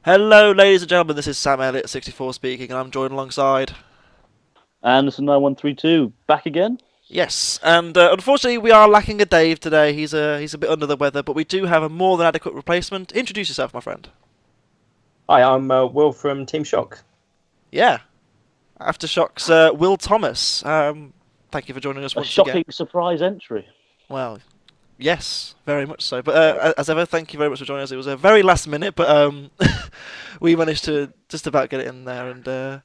Hello, ladies and gentlemen. This is Sam Elliott, 64 speaking, and I'm joined alongside. Anderson 9132 back again. Yes, and unfortunately, we are lacking a Dave today. He's a bit under the weather, but we do have a more than adequate replacement. Introduce yourself, my friend. Hi, I'm Will from Team Shock. Yeah, Aftershock's Will Thomas. Thank you for joining us A once shocking again. surprise entry. Well, yes, very much so. But as ever, thank you very much for joining us. It was a very last minute, but we managed to just about get it in there and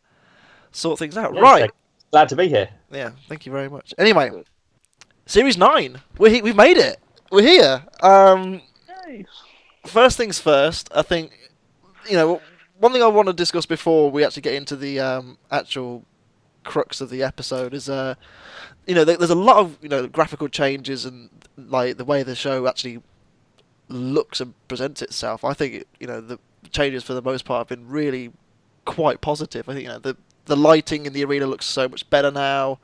sort things out. Yeah, Right. glad to be here. Yeah, thank you very much. Anyway, Series 9. We've made it. We're here. Nice. First things first, I think, one thing I want to discuss before we actually get into the actual crux of the episode is, there's a lot of, graphical changes and, like, the way the show actually looks and presents itself. I think, the changes for the most part have been really quite positive. I think, the lighting in the arena looks so much better now.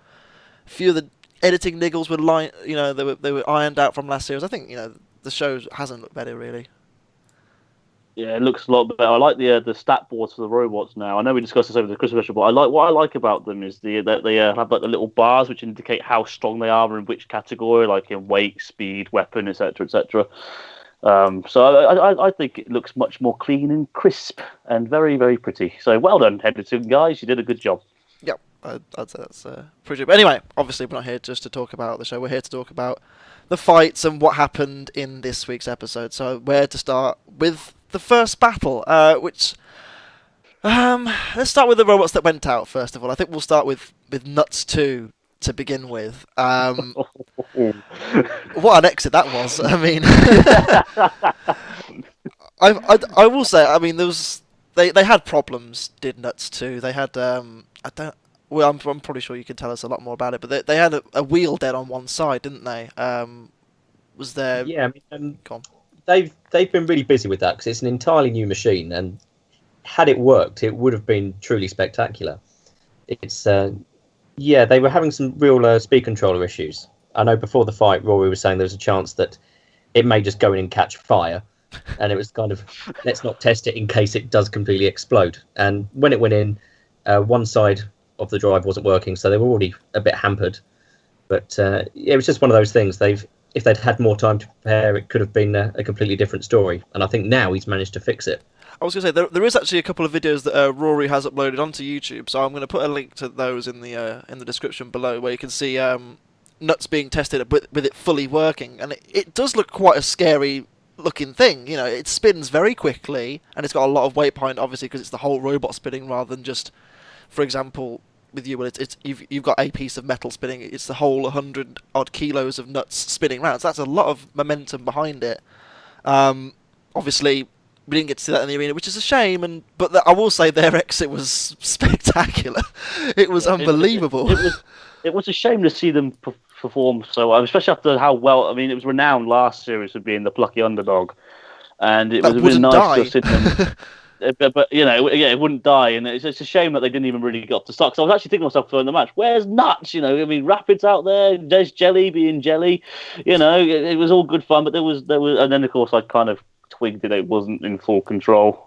A few of the editing niggles were they were ironed out from last series. I think the show hasn't looked better really. Yeah, it looks a lot better. I like the stat boards for the robots now. I know we discussed this over the Christmas special, but what I like about them is that they have like the little bars which indicate how strong they are in which category, like in weight, speed, weapon, etc., etc. So I think it looks much more clean and crisp and very, very pretty. So well done, editing guys. You did a good job. Yep, I'd say that's pretty good. But anyway, obviously we're not here just to talk about the show. We're here to talk about the fights and what happened in this week's episode. So where to start with the first battle, which let's start with the robots that went out first of all. I think we'll start with Nuts 2 to begin with. What an exit that was! I mean, I will say, I mean, they had problems. Did Nuts 2? They had I don't. Well, I'm probably sure you can tell us a lot more about it, but they had a wheel dead on one side, didn't they? Was there? Yeah, I mean, they've been really busy with that because it's an entirely new machine, and had it worked, it would have been truly spectacular. It's they were having some real speed controller issues. I know before the fight, Rory was saying there was a chance that it may just go in and catch fire, and it was kind of let's not test it in case it does completely explode. And when it went in, one side of the drive wasn't working, so they were already a bit hampered. But it was just one of those things. If they'd had more time to prepare, it could have been a completely different story. And I think now he's managed to fix it. I was going to say there is actually a couple of videos that Rory has uploaded onto YouTube, so I'm going to put a link to those in the description below, where you can see Nuts being tested with it fully working, and it does look quite a scary looking thing. It spins very quickly, and it's got a lot of weight behind it, obviously, because it's the whole robot spinning rather than just, for example, with you, when you've got a piece of metal spinning. It's the whole 100 odd kilos of nuts spinning round. So that's a lot of momentum behind it. Obviously, we didn't get to see that in the arena, which is a shame. But I will say their exit was spectacular. It was unbelievable. It was a shame to see them perform so well, especially after how well. I mean, it was renowned last series for being the plucky underdog, and it was really nice to see them. But it wouldn't die, and it's a shame that they didn't even really get up to stock. So I was actually thinking to myself during the match, where's Nuts? I mean, Rapid's out there's Jelly being Jelly. It was all good fun, but there was, and then of course I kind of twigged that it wasn't in full control,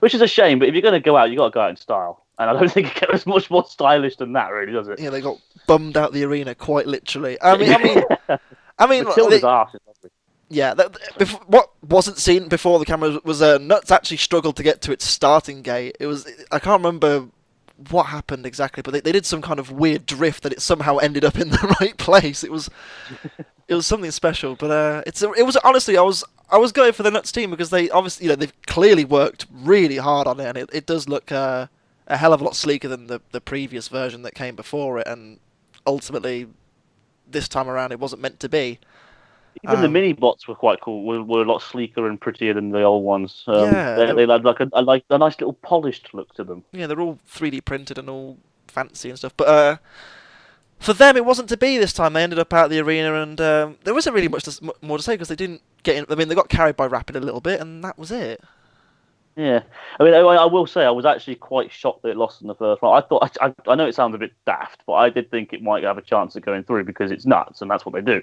which is a shame. But if you're going to go out, you got to go out in style, and I don't think it gets much more stylish than that, really, does it? Yeah, they got bummed out the arena quite literally. I mean, Matilda's arse is lovely. Yeah, what wasn't seen before the camera was Nuts actually struggled to get to its starting gate. I can't remember what happened exactly, but they did some kind of weird drift that it somehow ended up in the right place. It was something special, but it was honestly I was going for the Nuts team because they obviously they've clearly worked really hard on it, and it does look a hell of a lot sleeker than the previous version that came before it, and ultimately this time around it wasn't meant to be. Even the mini bots were quite cool. Were a lot sleeker and prettier than the old ones. They had like a nice little polished look to them. Yeah, they're all 3D printed and all fancy and stuff. But for them, it wasn't to be this time. They ended up out of the arena, and there wasn't really much more to say because they didn't get in. I mean, they got carried by Rapid a little bit, and that was it. Yeah, I mean, I will say I was actually quite shocked that it lost in the first round. I thought I know it sounds a bit daft, but I did think it might have a chance of going through because it's nuts and that's what they do.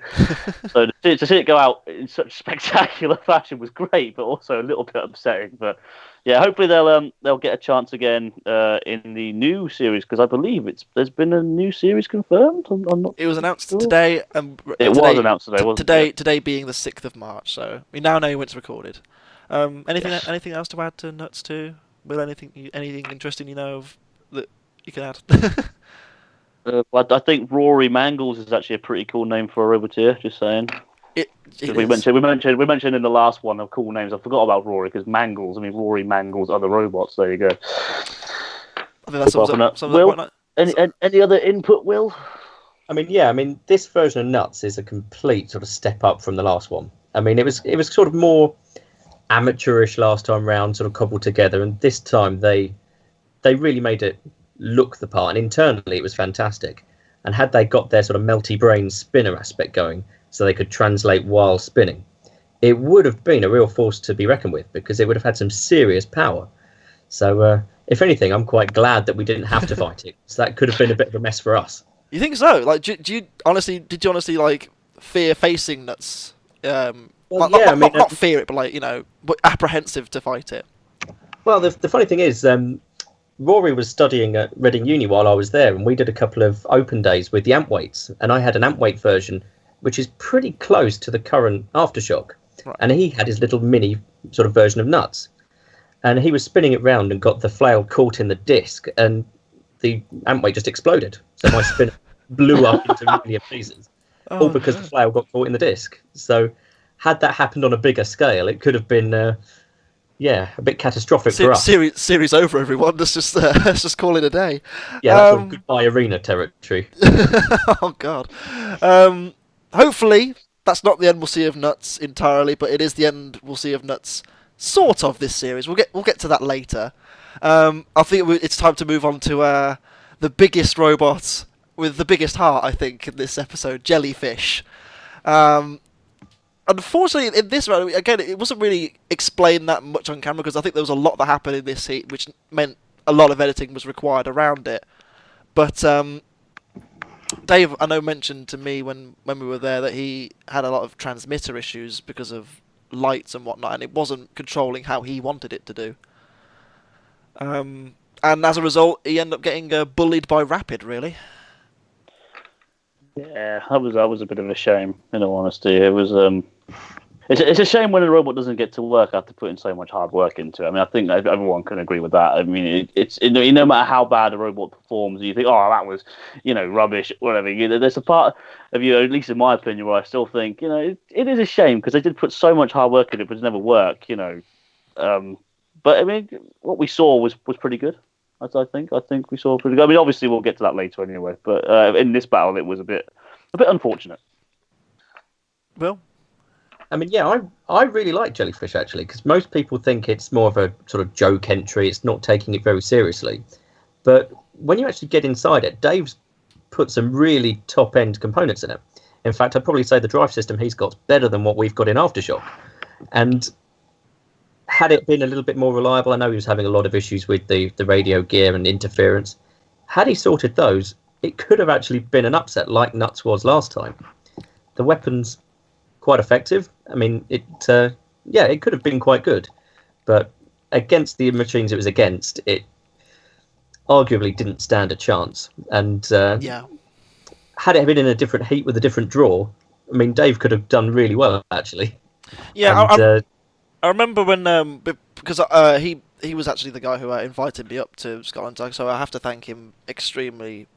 So to see it go out in such spectacular fashion was great, but also a little bit upsetting. But yeah, hopefully they'll get a chance again in the new series because I believe there's been a new series confirmed. I'm not. It was announced sure. today, It was announced today, wasn't it? Today being the 6th of March, so we now know when it's recorded. Anything else to add to Nuts 2? Will anything interesting you know of that you can add? I think Rory Mangles is actually a pretty cool name for a Roboteer. Just saying. We mentioned in the last one of cool names. I forgot about Rory because Mangles. I mean, Rory Mangles other robots. There you go. I think that sums up Will, quite nice. any other input, Will? I mean, this version of Nuts is a complete sort of step up from the last one. I mean, it was sort of more amateurish last time round, sort of cobbled together, and this time they really made it look the part, and internally it was fantastic. And had they got their sort of melty brain spinner aspect going, so they could translate while spinning, it would have been a real force to be reckoned with because it would have had some serious power. So, if anything, I'm quite glad that we didn't have to fight it. So that could have been a bit of a mess for us. You think so? Like, did you honestly like fear facing Nuts? Not fear it, but like but apprehensive to fight it. Well, the funny thing is, Rory was studying at Reading Uni while I was there, and we did a couple of open days with the amp weights, and I had an amp weight version which is pretty close to the current Aftershock, right. And he had his little mini sort of version of Nuts, and he was spinning it round and got the flail caught in the disc, and the amp weight just exploded. So my spinner blew up into a million pieces, all because the flail got caught in the disc. So had that happened on a bigger scale, it could have been, a bit catastrophic for us. Series over, everyone. Let's just call it a day. Yeah, that's sort of goodbye arena territory. Oh God. Hopefully that's not the end we'll see of Nuts entirely, but it is the end we'll see of Nuts sort of this series. We'll get to that later. I think it's time to move on to the biggest robot with the biggest heart, I think, in this episode, Jellyfish. Unfortunately, in this round, again, it wasn't really explained that much on camera because I think there was a lot that happened in this heat, which meant a lot of editing was required around it. But Dave, I know, mentioned to me when we were there that he had a lot of transmitter issues because of lights and whatnot, and it wasn't controlling how he wanted it to do. And as a result, he ended up getting bullied by Rapid, really. Yeah, that was a bit of a shame. In all honesty, it was. It's a shame when a robot doesn't get to work after putting so much hard work into it. I mean, I think everyone can agree with that. I mean, no matter how bad a robot performs, you think, oh, that was, rubbish, whatever. There's a part of you, at least in my opinion, where I still think, it is a shame because they did put so much hard work into it, but it never worked, But I mean, what we saw was pretty good. I think we saw pretty good. I mean, obviously we'll get to that later anyway. But in this battle, it was a bit unfortunate. Well, I mean, yeah, I really like Jellyfish actually, because most people think it's more of a sort of joke entry. It's not taking it very seriously. But when you actually get inside it, Dave's put some really top end components in it. In fact, I'd probably say the drive system he's got's better than what we've got in Aftershock. And had it been a little bit more reliable, I know he was having a lot of issues with the radio gear and interference. Had he sorted those, it could have actually been an upset like Nuts was last time. The weapon's quite effective. I mean, it could have been quite good. But against the machines it was against, it arguably didn't stand a chance. And had it been in a different heat with a different draw, I mean, Dave could have done really well, actually. Yeah, I remember when because he was actually the guy who invited me up to Scotland, so I have to thank him extremely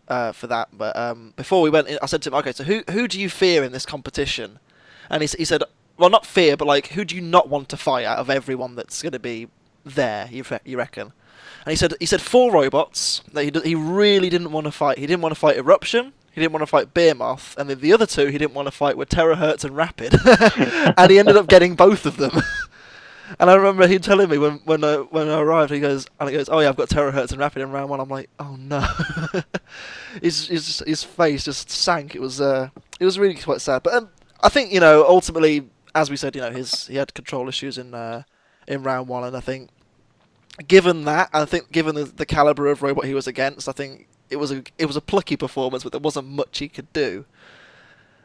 for that. But before we went in, I said to him, "Okay, so who do you fear in this competition?" And he said, "Well, not fear, but like, who do you not want to fight out of everyone that's going to be there? You reckon?" And he said 4 robots that he really didn't want to fight. He didn't want to fight Eruption. He didn't want to fight Behemoth, and then the other 2 he didn't want to fight were Terahertz and Rapid, and he ended up getting both of them. And I remember him telling me when I arrived, he goes, "Oh yeah, I've got Terahertz and Rapid in round 1." I'm like, "Oh no!" his face just sank. It was really quite sad. But I think ultimately, as we said, he had control issues in round 1, and I think given that, I think given the caliber of robot he was against, I think it was a plucky performance, but there wasn't much he could do.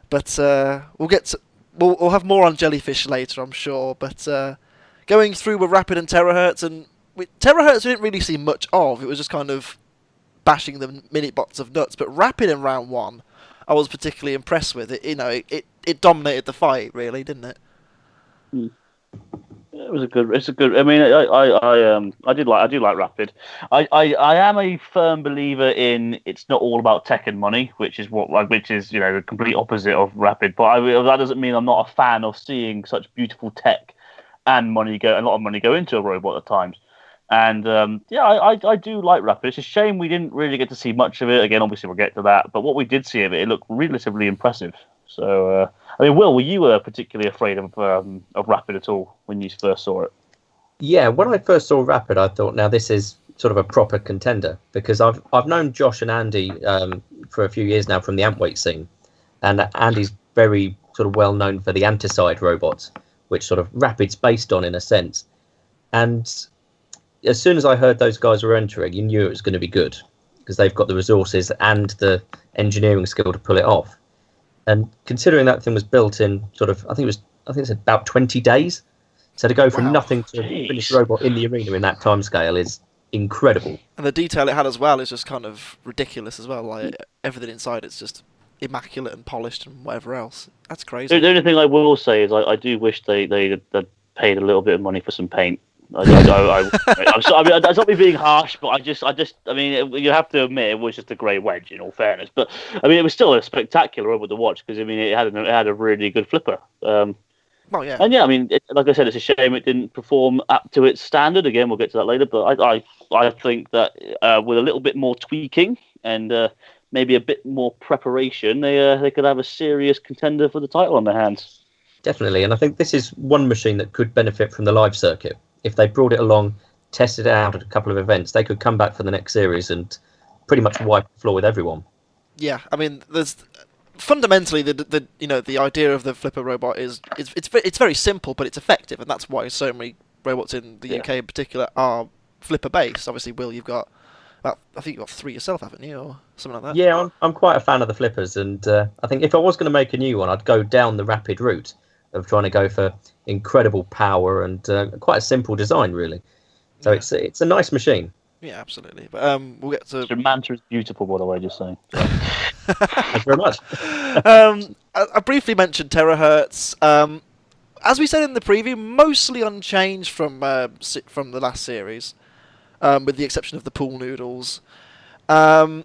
But we'll have more on Jellyfish later, I'm sure. But going through with Rapid and Terahertz, and Terahertz we didn't really see much of. It was just kind of bashing the mini bots of nuts. But Rapid in round one, I was particularly impressed with it. It dominated the fight, really, didn't it? Hmm. It's a good. I mean, I do like Rapid. I am a firm believer in it's not all about tech and money, which is the complete opposite of Rapid. But that doesn't mean I'm not a fan of seeing such beautiful tech and a lot of money go into a robot at times. And I do like Rapid. It's a shame we didn't really get to see much of it. Again, obviously we'll get to that. But what we did see of it looked relatively impressive. So, I mean, Will, were you particularly afraid of Rapid at all when you first saw it? Yeah, when I first saw Rapid, I thought, now this is sort of a proper contender, because I've known Josh and Andy for a few years now from the Antweight scene, and Andy's very sort of well known for the Anticide robots, which sort of Rapid's based on in a sense. And as soon as I heard those guys were entering, you knew it was going to be good, because they've got the resources and the engineering skill to pull it off. And considering that thing was built in sort of, I think it's about 20 days. So to go from nothing to a finished robot in the arena in that timescale is incredible. And the detail it had as well is just kind of ridiculous as well. Like everything inside, it's just immaculate and polished and whatever else. That's crazy. The only thing I will say is I do wish they paid a little bit of money for some paint. I'm not me being harsh, but I mean, you have to admit it was just a grey wedge. In all fairness, but I mean, it was still a spectacular robot to watch, because I mean, it had a really good flipper. Well, yeah, and yeah, I mean, like I said, it's a shame it didn't perform up to its standard. Again, we'll get to that later, but I think that with a little bit more tweaking and maybe a bit more preparation, they could have a serious contender for the title on their hands. Definitely, and I think this is one machine that could benefit from the live circuit. If they brought it along, tested it out at a couple of events, they could come back for the next series and pretty much wipe the floor with everyone. Yeah, I mean, there's fundamentally the idea of the flipper robot it's very simple, but it's effective, and that's why so many robots in the UK in particular are flipper based. Obviously, Will, I think you've got 3 yourself, haven't you, or something like that? Yeah, I'm quite a fan of the flippers, and I think if I was going to make a new one, I'd go down the Rapid route of trying to go for incredible power and quite a simple design, really. So it's a nice machine. Yeah, absolutely. But we'll get to... The Manta is beautiful, by the way, just saying. Thank you very much. I briefly mentioned Terahertz. As we said in the preview, mostly unchanged from the last series, with the exception of the pool noodles. Do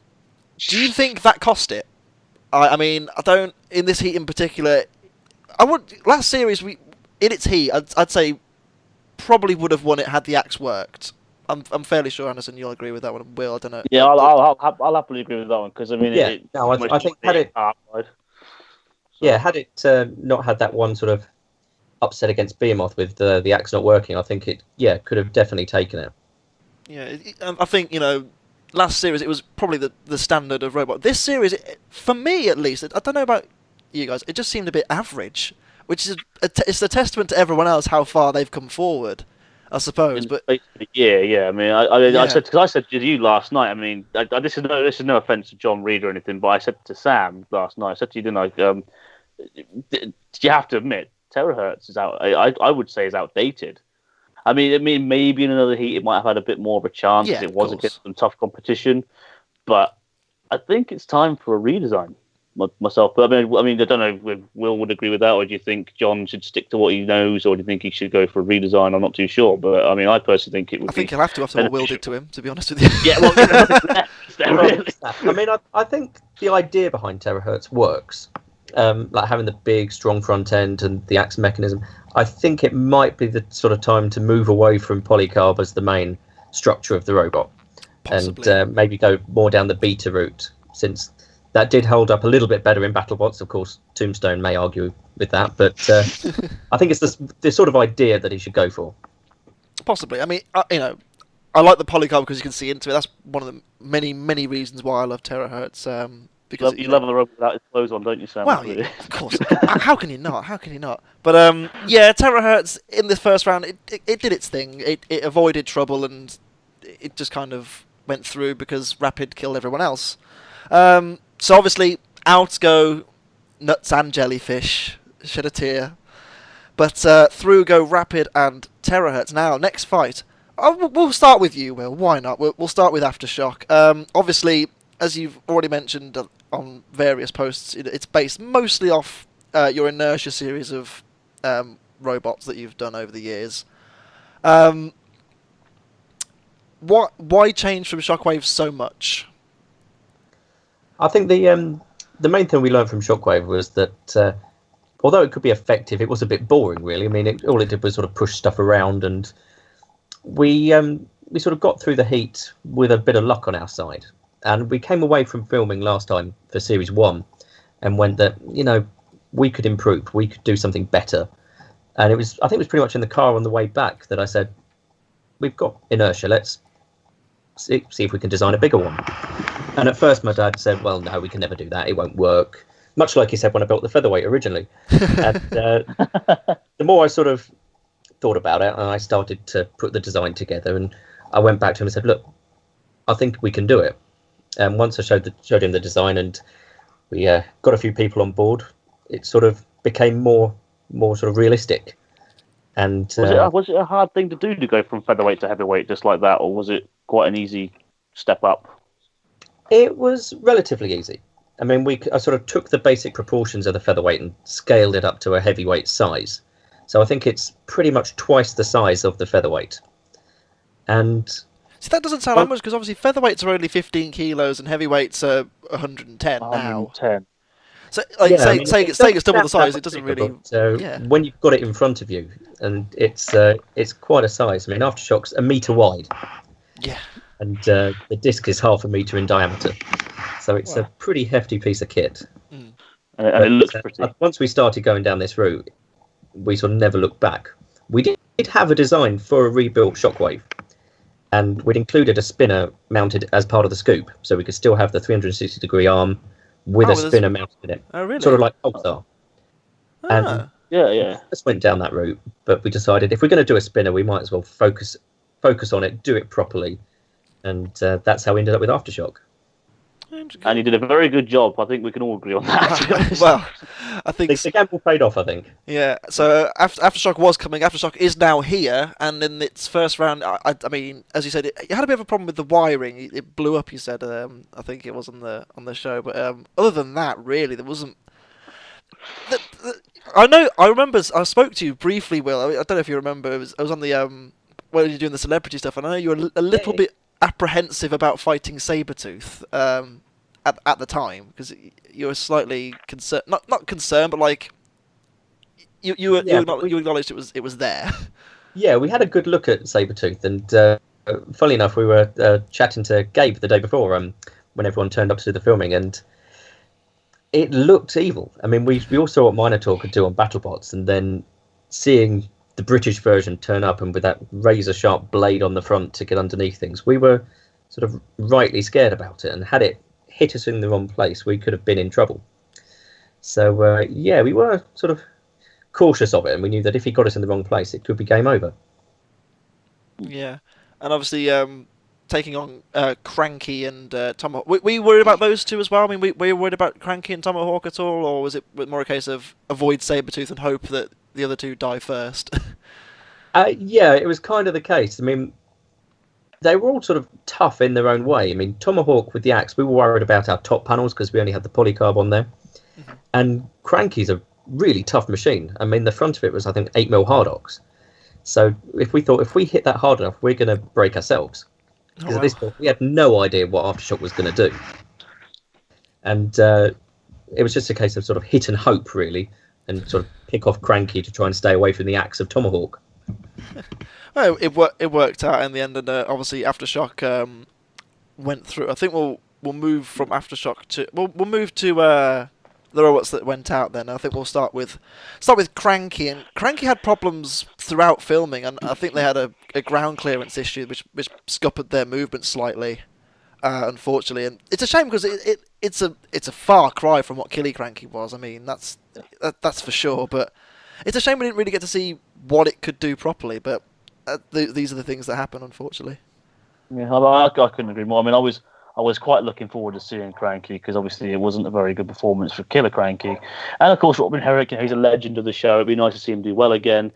you think that cost it? I mean, I don't... In this heat in particular... Last series, in its heat, I'd say probably would have won it had the axe worked. I'm fairly sure, Anderson, you'll agree with that one. Will, I don't know. Yeah, I'll happily agree with that one, because I mean, I think had it not had that one sort of upset against Behemoth with the axe not working, I think it could have definitely taken it. Yeah, I think last series it was probably the standard of robot. This series, for me at least, I don't know about you guys, it just seemed a bit average, which is it's a testament to everyone else how far they've come forward, I suppose. But yeah. I mean, I said to you last night. I mean, this is no offense to John Reed or anything, but I said to Sam last night. I said to you, didn't I? You have to admit, Terahertz is out. I would say is outdated. I mean, maybe in another heat it might have had a bit more of a chance. Yeah, it was against some tough competition, but I think it's time for a redesign. Myself, but I mean, I don't know if Will would agree with that, or do you think John should stick to what he knows, or do you think he should go for a redesign? I'm not too sure, but I mean, I personally think it would. I think he'll have to after what Will did to him, to be honest with you. Yeah, well, really. I mean, I think the idea behind Terahertz works, like having the big, strong front end and the axe mechanism. I think it might be the sort of time to move away from polycarb as the main structure of the robot, possibly. And maybe go more down the beta route, since that did hold up a little bit better in BattleBots. Of course, Tombstone may argue with that, but I think it's the sort of idea that he should go for. Possibly. I mean, I like the polycarb because you can see into it. That's one of the many, many reasons why I love Terahertz. because you love the robot without his clothes on, don't you, Sam? Well, yeah, of course. How can you not? How can you not? But yeah, Terahertz in this first round, it did its thing. It avoided trouble and it just kind of went through because Rapid killed everyone else. So obviously out go Nuts and Jellyfish. Shed a tear. But through go Rapid and Terahertz. Now, next fight. We'll start with you, Will. Why not? We'll start with Aftershock. Obviously, as you've already mentioned on various posts, it's based mostly off your Inertia series of robots that you've done over the years. Why change from Shockwave so much? I think the main thing we learned from Shockwave was that although it could be effective, it was a bit boring, really. I mean, all it did was sort of push stuff around, and we sort of got through the heat with a bit of luck on our side. And we came away from filming last time for Series 1 and went that, we could improve, we could do something better. And I think it was pretty much in the car on the way back that I said, we've got Inertia, let's see if we can design a bigger one. And at first my dad said, well, no, we can never do that, it won't work. Much like he said when I built the Featherweight originally. And the more I sort of thought about it, and I started to put the design together, and I went back to him and said, look, I think we can do it. And once I showed him the design and we got a few people on board, it sort of became more sort of realistic. And was it a hard thing to do to go from featherweight to heavyweight just like that, or was it quite an easy step up? It was relatively easy. I mean, I sort of took the basic proportions of the featherweight and scaled it up to a heavyweight size. So I think it's pretty much twice the size of the featherweight. And see, that doesn't sound like much, because obviously featherweights are only 15 kilos and heavyweights are 110 now. 110. So, saying it's double the size, it doesn't really. So when you've got it in front of you, and it's quite a size. I mean, Aftershock's a metre wide. Yeah. And the disc is 1/2 a metre in diameter. So it's a pretty hefty piece of kit. Mm. And it looks pretty. Once we started going down this route, we sort of never looked back. We did have a design for a rebuilt Shockwave, and we'd included a spinner mounted as part of the scoop, so we could still have the 360-degree arm with a spinner mounted in it. Oh, really? Sort of like Pulsar. And yeah. Just went down that route, but we decided if we're going to do a spinner, we might as well focus on it, do it properly, and that's how we ended up with Aftershock. And you did a very good job. I think we can all agree on that. Well, I think the gamble paid off, I think. Yeah. So Aftershock was coming. Aftershock is now here, and in its first round, I mean, as you said, it had a bit of a problem with the wiring. It blew up. You said, I think it was on the show. But other than that, really, there wasn't. I remember. I spoke to you briefly, Will. I don't know if you remember. I was on the when you were doing the celebrity stuff, and I know you were a little bit apprehensive about fighting Sabertooth at the time, because you were slightly concerned, not concerned, but like you acknowledged it was there. Yeah, we had a good look at Sabertooth, and funnily enough, we were chatting to Gabe the day before when everyone turned up to do the filming, and it looked evil. I mean, we all saw what Minotaur could do on BattleBots, and then seeing the British version turn up and with that razor sharp blade on the front to get underneath things, we were sort of rightly scared about it, and had it hit us in the wrong place, we could have been in trouble. So we were sort of cautious of it, and we knew that if he got us in the wrong place, it could be game over. Yeah, and obviously taking on Cranky and Tomahawk. Were you worried about those two as well? I mean, were you worried about Cranky and Tomahawk at all, or was it more a case of avoid Sabertooth and hope that the other two die first? Yeah, it was kind of the case. I mean, they were all sort of tough in their own way. I mean, Tomahawk with the axe, we were worried about our top panels because we only had the polycarb on there. Mm-hmm. And Cranky's a really tough machine. I mean, the front of it was, I think, 8mm Hardox. So if we hit that hard enough, we're going to break ourselves. Because at this point, we had no idea what Aftershock was going to do. And it was just a case of sort of hit and hope, really, and sort of pick off Cranky to try and stay away from the axe of Tomahawk. Well, it worked out in the end, and obviously Aftershock went through. I think we'll move from Aftershock to we'll move to the robots that went out. Then I think we'll start with Cranky, and Cranky had problems throughout filming, and I think they had a ground clearance issue which scuppered their movement slightly, unfortunately. And it's a shame because it's a far cry from what Killy Cranky was. I mean, that's for sure. But it's a shame we didn't really get to see what it could do properly. But these are the things that happen, unfortunately. Yeah, I couldn't agree more. I mean, I was quite looking forward to seeing Cranky because obviously it wasn't a very good performance for Killer Cranky, and of course Robin Herrick, he's a legend of the show. It'd be nice to see him do well again.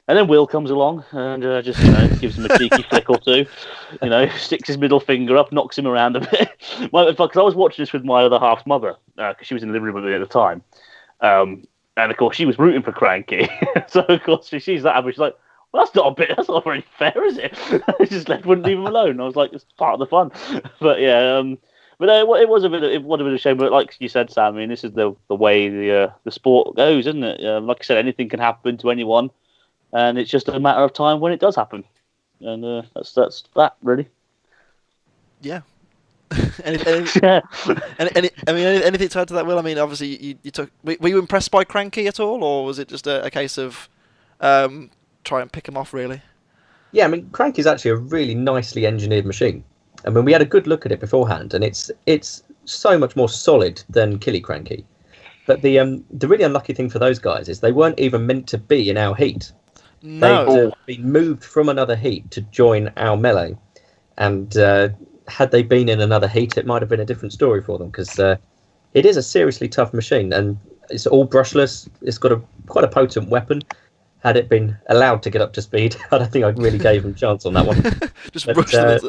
And then Will comes along and just gives him a cheeky flick or two, sticks his middle finger up, knocks him around a bit. Because I was watching this with my other half's mother because she was in the living room with me at the time, and of course she was rooting for Cranky. So of course she sees that and she's like, well, that's not very fair, is it? Just wouldn't leave him alone. I was like, it's part of the fun. But yeah, it was a bit of a shame. But like you said, Sam, I mean, this is the way the sport goes, isn't it? Like I said, anything can happen to anyone, and it's just a matter of time when it does happen. And that's that really. Yeah. Anything to add to that, Will? I mean, obviously you took. Were you impressed by Cranky at all, or was it just a case of try and pick him off, really? Yeah, I mean, Cranky's actually a really nicely engineered machine. I mean, we had a good look at it beforehand, and it's so much more solid than Killy Cranky. But the really unlucky thing for those guys is they weren't even meant to be in our heat. No. They'd been moved from another heat to join our melee, and had they been in another heat, it might have been a different story for them, because it is a seriously tough machine, and it's all brushless. It's got quite a potent weapon. Had it been allowed to get up to speed, I don't think I really gave them a chance on that one. Just brush them.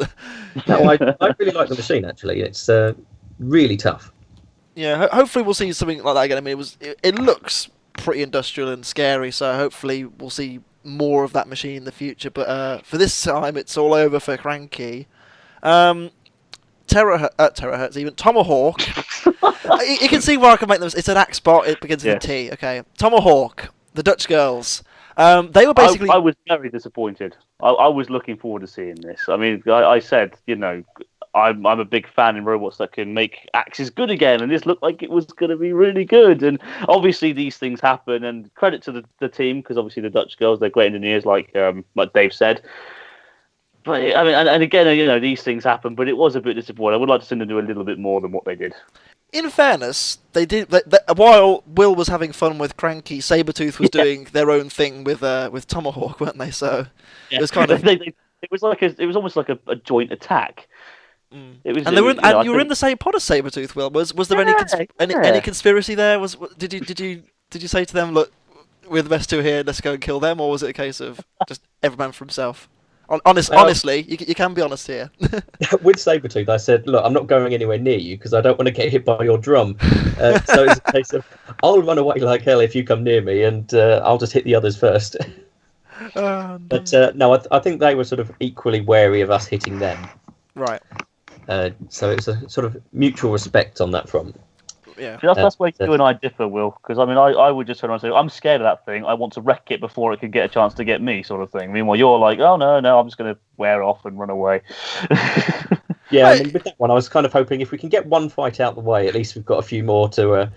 No, I really like the machine, actually. It's really tough. Yeah, hopefully we'll see something like that again. I mean, it looks pretty industrial and scary, so hopefully we'll see more of that machine in the future. But for this time, it's all over for Cranky. Terahertz, even Tomahawk. You can see where I can make them. It's an axe bot. It begins with a T. Okay, Tomahawk, the Dutch girls. They were basically. I was very disappointed. I was looking forward to seeing this. I mean, I said, I'm a big fan in robots that can make axes good again, and this looked like it was going to be really good. And obviously, these things happen. And credit to the team, because obviously the Dutch girls, they're great engineers, like Dave said. But I mean, and again, these things happen. But it was a bit disappointing. I would like to see them do a little bit more than what they did. In fairness, they did. While Will was having fun with Cranky, Sabertooth was doing their own thing with Tomahawk, weren't they? So it was kind of. It was almost like a joint attack. It was, and you were in the same pod as Sabertooth, Will. Was there any conspiracy there? Did you say to them, look, we're the best two here, let's go and kill them, or was it a case of just every man for himself? Honestly, you can be honest here. With Sabertooth, I said, look, I'm not going anywhere near you because I don't want to get hit by your drum. So it's a case of, I'll run away like hell if you come near me, and I'll just hit the others first. But no, I think they were sort of equally wary of us hitting them. Right. So it's a sort of mutual respect on that front. Yeah. That's where you and I differ, Will. Because I mean, I would just turn around and say, I'm scared of that thing. I want to wreck it before it can get a chance to get me, sort of thing. Meanwhile, you're like, oh no, I'm just going to wear off and run away. Yeah, I mean, with that one, I was kind of hoping if we can get one fight out the way, at least we've got a few more to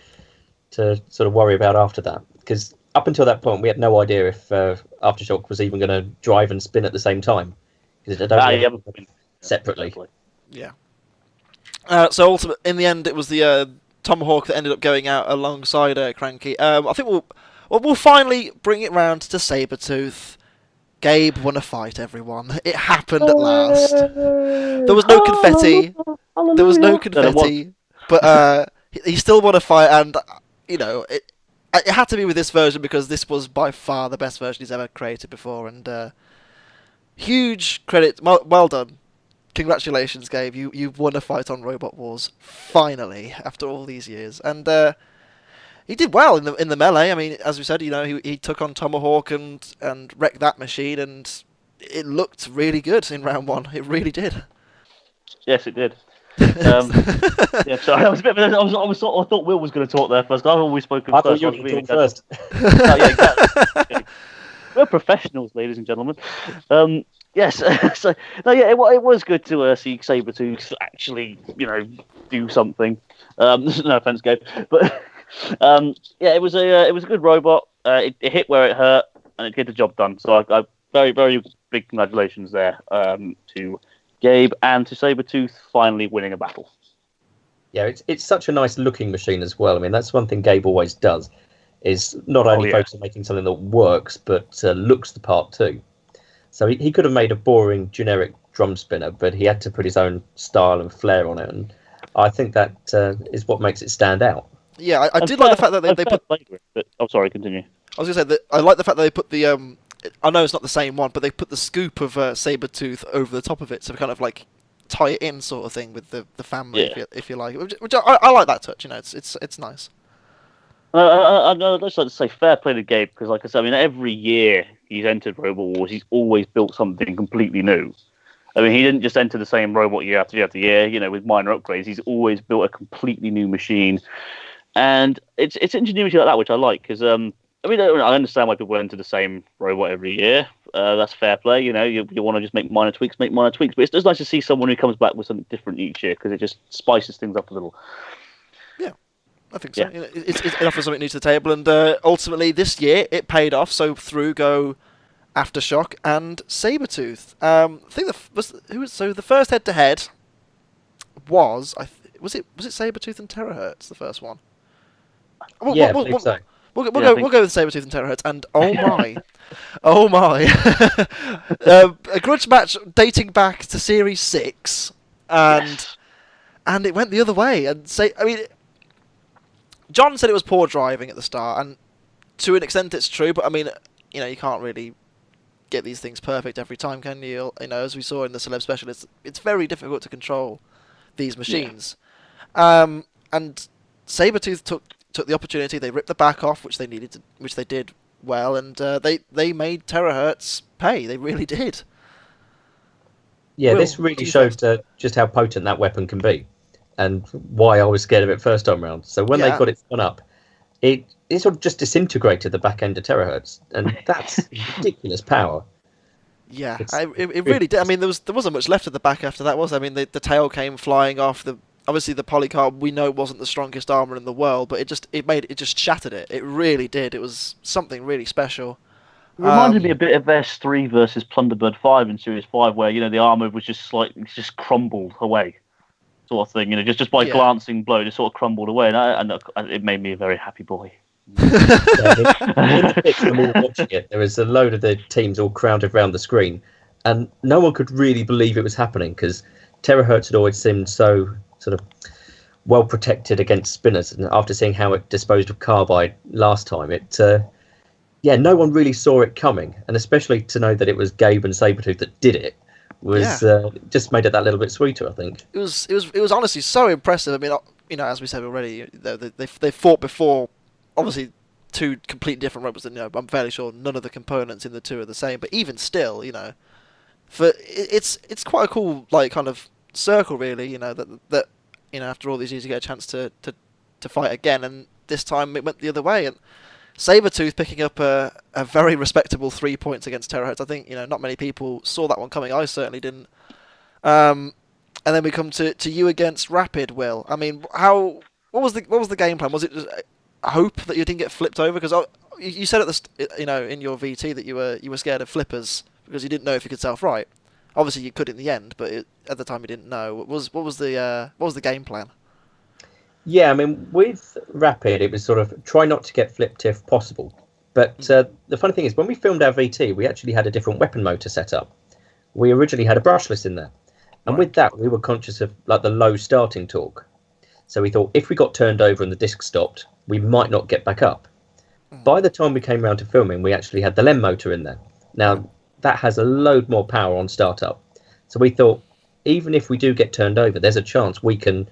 sort of worry about after that. Because up until that point, we had no idea if Aftershock was even going to drive and spin at the same time. Because separately. Yeah. So ultimately, in the end, it was the Tomahawk that ended up going out alongside Cranky. I think we'll finally bring it round to Sabertooth. Gabe won a fight, everyone. It happened at last. There was no confetti. But he still won a fight, and it had to be with this version because this was by far the best version he's ever created before. And huge credit, well done. Congratulations, Gabe. You've won a fight on Robot Wars finally after all these years, and he did well in the melee. I mean, as we said, he took on Tomahawk and wrecked that machine, and it looked really good in round one. It really did. Yes, it did. Yeah, sorry, I was a bit. I thought Will was going to talk there first. I've always spoken I first. thought you were going to talk first. Oh, yeah, exactly. We're professionals, ladies and gentlemen. Yes, so no, yeah, it was good to see Sabertooth actually, do something. No offense, Gabe, but yeah, it was a good robot. It hit where it hurt, and it get the job done. So I very, very big congratulations there to Gabe and to Sabertooth finally winning a battle. Yeah, it's such a nice looking machine as well. I mean, that's one thing Gabe always does, is not only focus on making something that works, but looks the part too. So he could have made a boring, generic drum spinner, but he had to put his own style and flair on it, and I think that is what makes it stand out. Yeah, I did like the fact that they put... Oh, sorry, continue. I was going to say that I like the fact that they put the... I know it's not the same one, but they put the scoop of Sabertooth over the top of it, so kind of like tie it in sort of thing with the family, if you like. Which I like that touch, you know, it's nice. I'd just like to say fair play to Gabe, because like I said, I mean, every year he's entered Robot Wars, he's always built something completely new. I mean, he didn't just enter the same robot year after year after year, you know, with minor upgrades. He's always built a completely new machine. And it's ingenuity like that, which I like, because, I mean, I understand why people enter the same robot every year. That's fair play, you know, you want to just make minor tweaks. But it's just nice to see someone who comes back with something different each year, because it just spices things up a little. Yeah. I think so. Yeah. You know, it offers something new to the table, and ultimately this year it paid off. So through go Aftershock and Sabertooth. I think the first head-to-head was was it Sabertooth and Terahertz, the first one? I think so. We'll go with Sabertooth and Terahertz, and oh my, a grudge match dating back to Series 6, and it went the other way. And I mean, John said it was poor driving at the start, and to an extent it's true, but I mean, you know, you can't really get these things perfect every time, can you? You know, as we saw in the Celeb Special, it's very difficult to control these machines. And Sabertooth took the opportunity. They ripped the back off, which they needed to, which they did well, and they made Terahertz pay. They really did. Yeah, this really showed just how potent that weapon can be, and why I was scared of it first time round. So when they got it spun up, it sort of just disintegrated the back end of Terahertz, and that's ridiculous power. Yeah, it really did. I mean, there wasn't much left of the back after that, was there? I mean, the tail came flying off. Obviously the polycarb, we know, wasn't the strongest armor in the world, but it just shattered it. It really did. It was something really special. It reminded me a bit of S3 versus Plunderbird 5 in Series 5, where, you know, the armor was just crumbled away, sort of thing. You know, just by glancing blow, just sort of crumbled away, and it made me a very happy boy. In the pits when we were watching it, there was a load of the teams all crowded around the screen, and no one could really believe it was happening, because Terahertz had always seemed so sort of well protected against spinners, and after seeing how it disposed of carbide last time, no one really saw it coming, and especially to know that it was Gabe and Sabertooth that did it was just made it that little bit sweeter, I think. It was honestly so impressive. I mean, you know, as we said already, they fought before, obviously two completely different robots, and, you know, I'm fairly sure none of the components in the two are the same, but even still, you know, it's quite a cool, like, kind of circle, really, you know, that you know, after all these years you get a chance to fight again, and this time it went the other way, and Sabertooth picking up a very respectable 3 points against Terahertz. I think, you know, not many people saw that one coming. I certainly didn't. And then we come to you against Rapid, Will. I mean, what was the game plan? Was it just hope that you didn't get flipped over? Because you said you know, in your VT that you were scared of flippers because you didn't know if you could self-right. Obviously, you could in the end, but at the time you didn't know. What was the game plan? Yeah, I mean, with Rapid, it was sort of try not to get flipped if possible. But the funny thing is, when we filmed our VT, we actually had a different weapon motor set up. We originally had a brushless in there, and with that, we were conscious of like the low starting torque. So we thought if we got turned over and the disc stopped, we might not get back up. By the time we came around to filming, we actually had the LEM motor in there. Now, that has a load more power on startup. So we thought, even if we do get turned over, there's a chance we can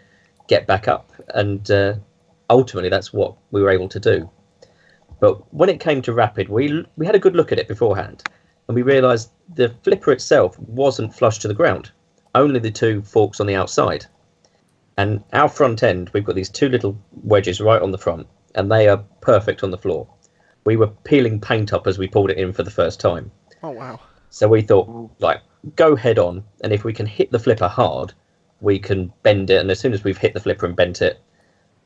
get back up. And ultimately, that's what we were able to do. But when it came to Rapid, we had a good look at it beforehand. And we realised the flipper itself wasn't flush to the ground. Only the two forks on the outside. And our front end, we've got these two little wedges right on the front. And they are perfect on the floor. We were peeling paint up as we pulled it in for the first time. Oh, wow. So we thought, like, go head on, and if we can hit the flipper hard, we can bend it, and as soon as we've hit the flipper and bent it,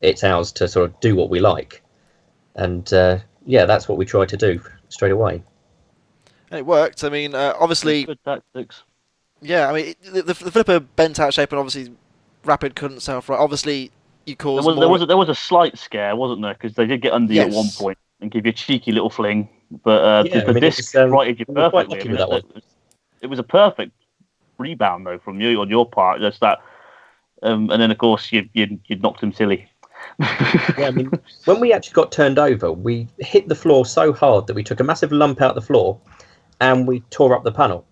it's ours to sort of do what we like. And, that's what we tried to do straight away. And it worked. I mean, obviously... Good tactics. Yeah, I mean, the flipper bent out shape, and obviously Rapid couldn't self-right. Obviously, you cause there was a slight scare, wasn't there? Because they did get under you at one point and give you a cheeky little fling, but the disc righted you perfectly. It was a perfect rebound though from you on your part. Just that, and then of course you knocked him silly. Yeah, I mean, when we actually got turned over, we hit the floor so hard that we took a massive lump out the floor, and we tore up the panel.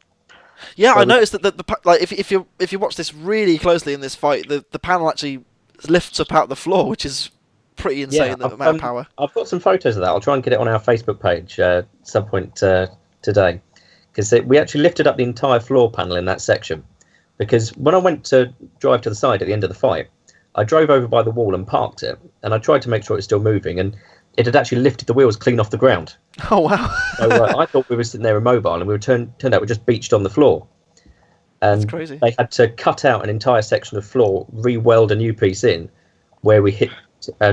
Yeah, so I noticed that if you watch this really closely in this fight, the panel actually lifts up out the floor, which is pretty insane. The amount of power. I've got some photos of that. I'll try and get it on our Facebook page at some point today, because we actually lifted up the entire floor panel in that section. Because when I went to drive to the side at the end of the fight, I drove over by the wall and parked it, and I tried to make sure it was still moving, and it had actually lifted the wheels clean off the ground. Oh wow! So I thought we were sitting there immobile, and we were turned out we were just beached on the floor. And that's crazy. They had to cut out an entire section of floor, re-weld a new piece in, where we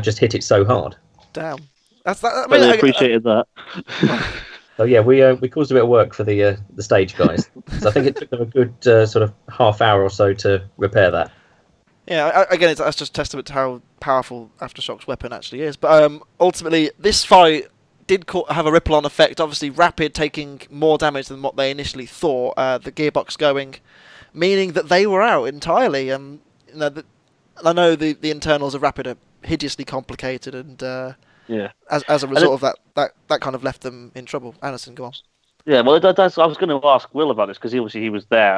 just hit it so hard. Damn, I really appreciated that. So yeah, we caused a bit of work for the stage guys. So I think it took them a good sort of half hour or so to repair that. Yeah, again, that's just testament to how powerful Aftershock's weapon actually is. But ultimately, this fight did have a ripple-on effect. Obviously, Rapid taking more damage than what they initially thought. The gearbox going, meaning that they were out entirely. I know the internals of Rapid are hideously complicated, and as a result of that kind of left them in trouble. Anderson, go on. Yeah, well, I was going to ask Will about this because obviously he was there.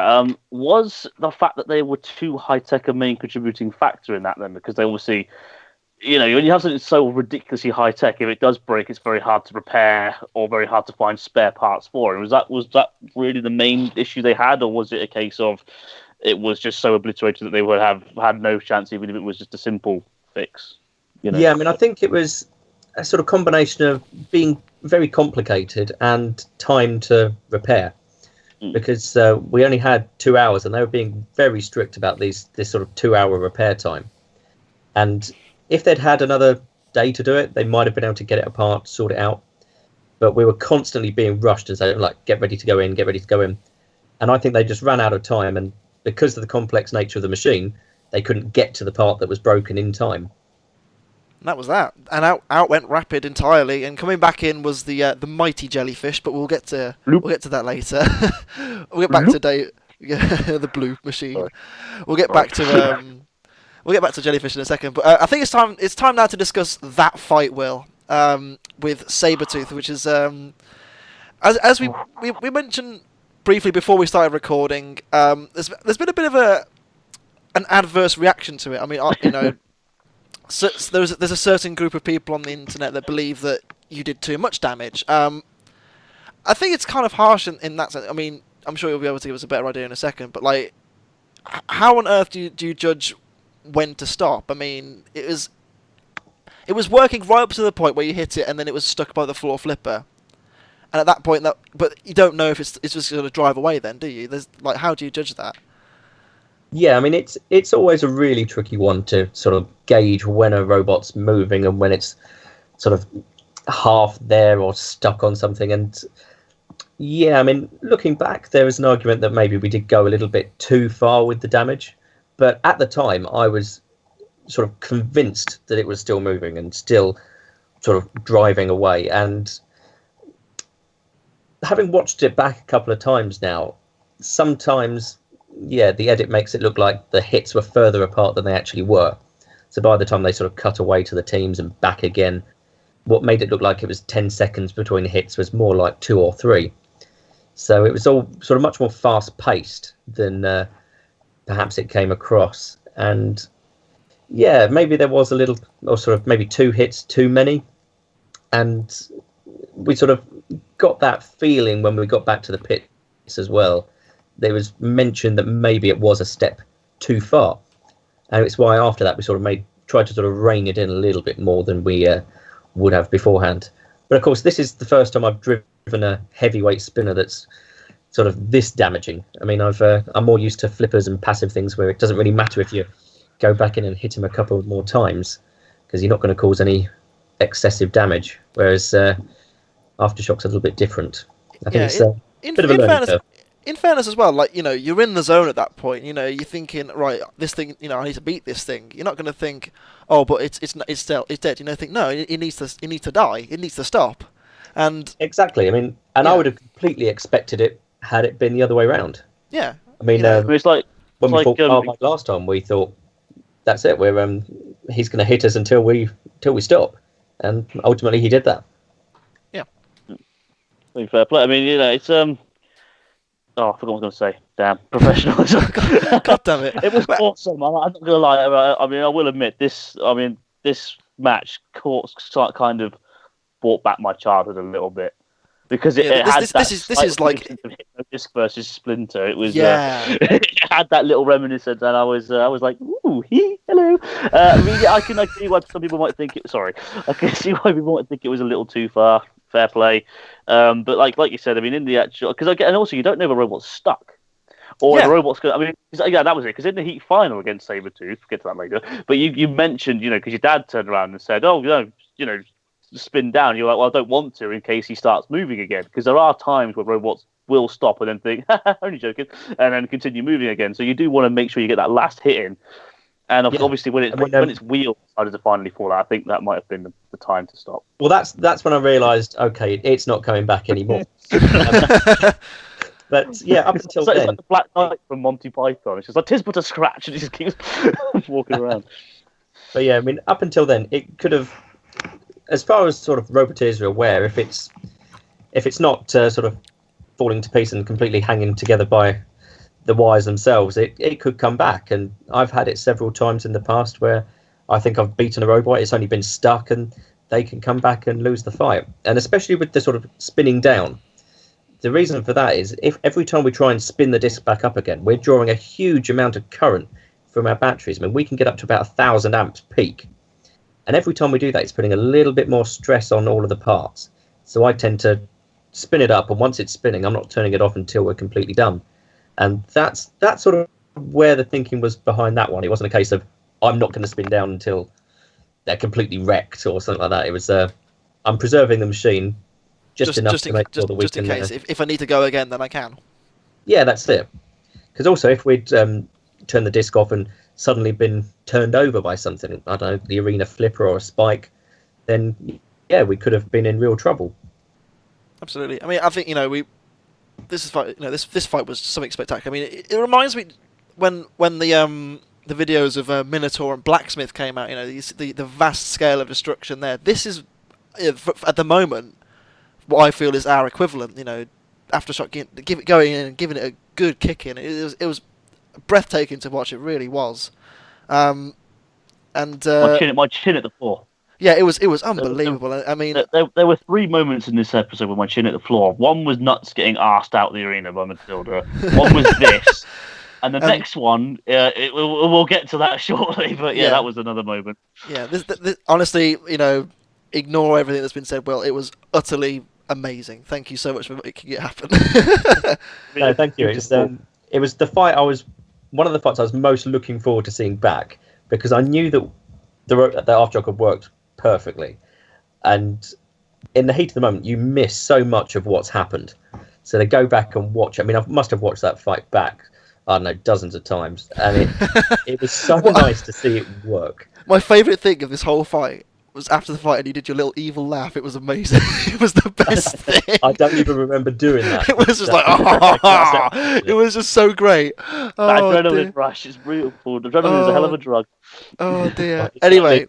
Was the fact that they were too high-tech a main contributing factor in that then? Because they obviously, when you have something so ridiculously high-tech, if it does break, it's very hard to repair or very hard to find spare parts for. And was that really the main issue they had, or was it a case of it was just so obliterated that they would have had no chance, even if it was just a simple fix? Yeah, I mean, I think it was a sort of combination of being very complicated and time to repair, because we only had 2 hours, and they were being very strict about this sort of 2 hour repair time. And if they'd had another day to do it, they might have been able to get it apart, sort it out. But we were constantly being rushed and saying, like, get ready to go in. And I think they just ran out of time, and because of the complex nature of the machine, they couldn't get to the part that was broken in time. And that was that. And out went Rapid entirely, and coming back in was the mighty Jellyfish, but we'll get to that later. We'll get back to the blue machine. Sorry. We'll get back to Jellyfish in a second, but I think it's time now to discuss that fight, Will, with Sabertooth, which is as we mentioned briefly before we started recording. There's been a bit of an adverse reaction to it. I mean, so there's a certain group of people on the internet that believe that you did too much damage. I think it's kind of harsh in that sense. I mean, I'm sure you'll be able to give us a better idea in a second, but like, how on earth do you judge when to stop? I mean, it was working right up to the point where you hit it and then it was stuck by the floor flipper. And at that point, but you don't know if it's just going to drive away then, do you? How do you judge that? Yeah, I mean, it's always a really tricky one to sort of gauge when a robot's moving and when it's sort of half there or stuck on something. And yeah, I mean, looking back, there is an argument that maybe we did go a little bit too far with the damage. But at the time, I was sort of convinced that it was still moving and still sort of driving away. And having watched it back a couple of times now, sometimes, yeah, the edit makes it look like the hits were further apart than they actually were. So by the time they sort of cut away to the teams and back again, what made it look like it was 10 seconds between hits was more like 2 or 3. So it was all sort of much more fast-paced than perhaps it came across. And yeah, maybe there was a little, or sort of maybe 2 hits too many. And we sort of got that feeling when we got back to the pits as well. There was mention that maybe it was a step too far. And it's why after that we sort of tried to sort of rein it in a little bit more than we would have beforehand. But of course, this is the first time I've driven a heavyweight spinner that's sort of this damaging. I mean, I'm more used to flippers and passive things where it doesn't really matter if you go back in and hit him a couple more times, because you're not going to cause any excessive damage. Whereas Aftershock's a little bit different. I think it's a bit of a learning curve. in fairness as well, like, you're in the zone at that point. You're thinking, right, this thing, I need to beat this thing. You're not going to think, oh, but it's dead. Think, no, it needs to die. It needs to stop. And exactly. I mean, and I would have completely expected it had it been the other way around. Yeah. I mean, it's like when we fought Carmike last time, we thought that's it. We're he's going to hit us until we stop, and ultimately he did that. Yeah. Fair play. I mean, it's Oh, I forgot what I was going to say. Damn, professionalism. God damn it! It was awesome. I'm not going to lie. I mean, I will admit this. I mean, this match kind of brought back my childhood a little bit because this is like Hypnodisc versus Splinter. It was it had that little reminiscence, and I was like, ooh, hello. I mean, I can see why some people might think it. Sorry, I can see why people might think it was a little too far. Fair play, but like you said, I mean, in the actual and also you don't know if a robot's stuck or if a robot's going. I mean, that was it. Because in the heat final against Sabertooth, we'll get to that later. But you mentioned, because your dad turned around and said, "Oh, spin down." You're like, "Well, I don't want to in case he starts moving again." Because there are times where robots will stop and then think, "Only joking," and then continue moving again. So you do want to make sure you get that last hit in. And obviously, when its wheel decided to finally fall out, I think that might have been the time to stop. Well, that's when I realised, okay, it's not coming back anymore. But yeah, up until then, it's like the Black Knight from Monty Python. It's just like, "'Tis but a scratch," and he just keeps walking around. But yeah, I mean, up until then, it could have, as far as sort of Roboteers are aware, if it's not sort of falling to pieces and completely hanging together by the wires themselves, it could come back. And I've had it several times in the past where I think I've beaten a robot, it's only been stuck, and they can come back and lose the fight. And especially with the sort of spinning down, the reason for that is if every time we try and spin the disc back up again, we're drawing a huge amount of current from our batteries. I mean, we can get up to about 1,000 amps peak. And every time we do that, it's putting a little bit more stress on all of the parts. So I tend to spin it up, and once it's spinning, I'm not turning it off until we're completely done. And that's sort of where the thinking was behind that one. It wasn't a case of, I'm not going to spin down until they're completely wrecked or something like that. It was, I'm preserving the machine just enough to make sure that we can... Just in case, if I need to go again, then I can. Yeah, that's it. Because also, if we'd turned the disc off and suddenly been turned over by something, I don't know, the arena flipper or a spike, then, yeah, we could have been in real trouble. Absolutely. I mean, I think, this fight was something spectacular. I mean, it reminds me when the videos of Minotaur and Blacksmith came out. The vast scale of destruction there. This is at the moment what I feel is our equivalent. Aftershock going in and giving it a good kick in. It was breathtaking to watch. It really was. And my chin at the floor. Yeah, it was unbelievable. I mean, there were 3 moments in this episode with my chin at the floor. One was Nuts getting arsed out the arena by Matilda. One was this, and the next one, we'll get to that shortly. But yeah, that was another moment. Yeah, this honestly, ignore everything that's been said. Well, it was utterly amazing. Thank you so much for making it happen. No, thank you. It was the fight one of the fights I was most looking forward to seeing back, because I knew that the Aftershock had worked perfectly, and in the heat of the moment you miss so much of what's happened. So to go back and watch, I mean, I must have watched that fight back, I don't know, dozens of times, and it was so nice to see it work. My favourite thing of this whole fight was after the fight and you did your little evil laugh. It was amazing. It was the best thing. I don't even remember doing that. It was just it was just so great. That adrenaline rush is real. Adrenaline is a hell of a drug. Oh dear. Anyway,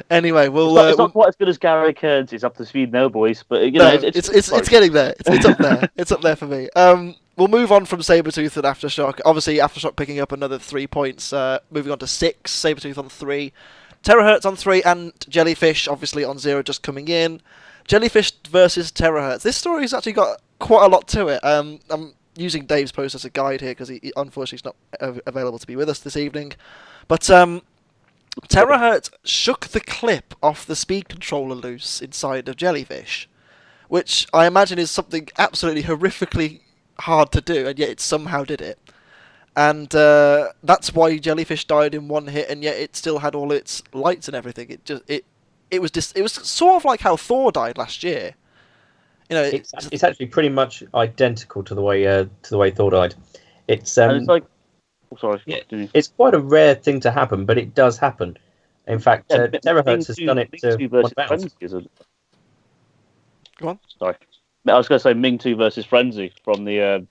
it's not quite as good as Gary Kearns. It's up to speed now, boys. But it's getting there. It's up there. It's up there for me. We'll move on from Sabertooth and Aftershock. Obviously, Aftershock picking up another 3 points. Moving on to 6. Sabertooth on 3. Terahertz on 3, and Jellyfish obviously on 0, just coming in. Jellyfish versus Terahertz. This story's actually got quite a lot to it. I'm using Dave's post as a guide here because he unfortunately is not available to be with us this evening. But Terahertz shook the clip off the speed controller loose inside of Jellyfish, which I imagine is something absolutely horrifically hard to do, and yet it somehow did it. And that's why Jellyfish died in one hit, and yet it still had all its lights and everything. It was sort of like how Thor died last year. It's actually pretty much identical to the way Thor died. It's And it's like, sorry, yeah, it's quite a rare thing to happen, but it does happen. In fact, Terahertz has done it to Ming 2 versus one Frenzy, isn't it? Go on. Sorry, I was going to say Ming 2 versus Frenzy from the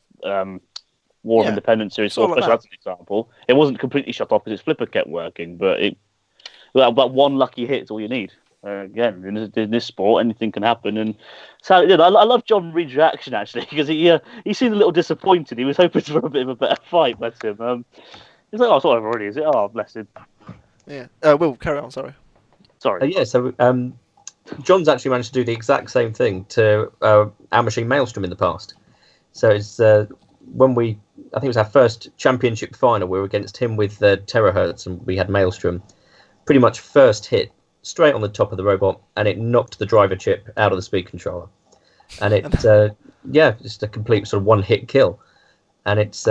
War of Independence series. So that's an example. It wasn't completely shut off because its flipper kept working, but that one lucky hit is all you need. Again, in this sport, anything can happen. And so I love John Reed's reaction actually, because he seemed a little disappointed. He was hoping for a bit of a better fight. Bless him. He's like, "Oh, it's whatever already, is it? Oh, bless him." Yeah. Will, carry on. Sorry. So John's actually managed to do the exact same thing to our machine Maelstrom in the past. So it's when I think it was our first championship final. We were against him with Terahertz, and we had Maelstrom. Pretty much first hit straight on the top of the robot, and it knocked the driver chip out of the speed controller. And it, just a complete sort of one-hit kill. And it's,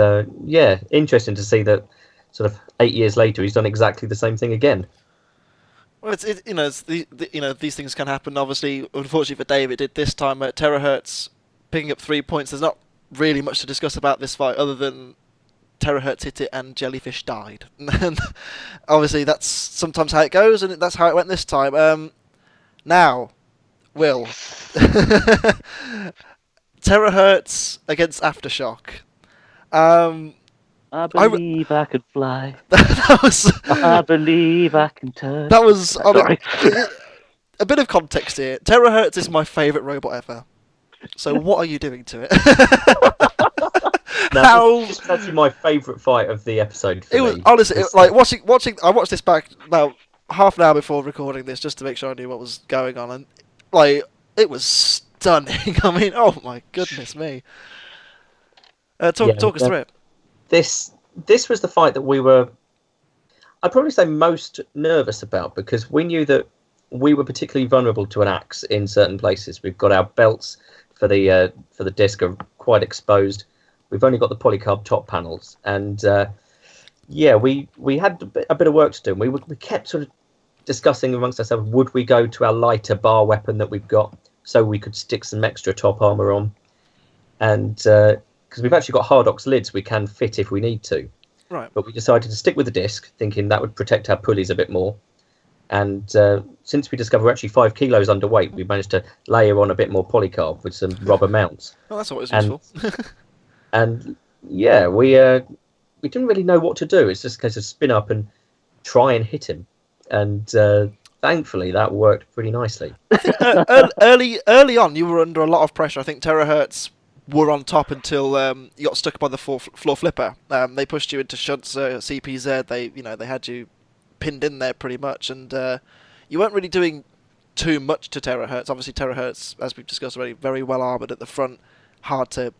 interesting to see that sort of 8 years later, he's done exactly the same thing again. Well, these things can happen. Obviously, unfortunately for Dave, it did this time at Terahertz, picking up 3 points. There's not really much to discuss about this fight other than Terahertz hit it and Jellyfish died. And obviously that's sometimes how it goes, and that's how it went this time. Now, Will. Terahertz against Aftershock. I believe I could fly. That was... I believe I can turn. That was... Sorry. A bit of context here. Terahertz is my favourite robot ever. So what are you doing to it? This was actually my favourite fight of the episode. For was me. Honestly, like watching. I watched this back about half an hour before recording this just to make sure I knew what was going on, and like it was stunning. I mean, oh my goodness me! Talk us through it. This was the fight that we were, I'd probably say, most nervous about, because we knew that we were particularly vulnerable to an axe in certain places. We've got our belts for the disc are quite exposed. We've only got the polycarb top panels, and we had a bit of work to do. We kept sort of discussing amongst ourselves, would we go to our lighter bar weapon that we've got so we could stick some extra top armor on, and because we've actually got Hardox lids we can fit if we need to. Right. But we decided to stick with the disc, thinking that would protect our pulleys a bit more. And since we discovered we're actually 5 kilos underweight, we managed to layer on a bit more polycarb with some rubber mounts. Well, that's always useful. And yeah, we didn't really know what to do. It's just a case of spin up and try and hit him. And thankfully, that worked pretty nicely. Early on, you were under a lot of pressure. I think Terahertz were on top until you got stuck by the floor flipper. They pushed you into shunts, CPZ. They had you pinned in there pretty much, and you weren't really doing too much to Terahertz. Obviously, Terahertz, as we've discussed already, very well armoured at the front, hard to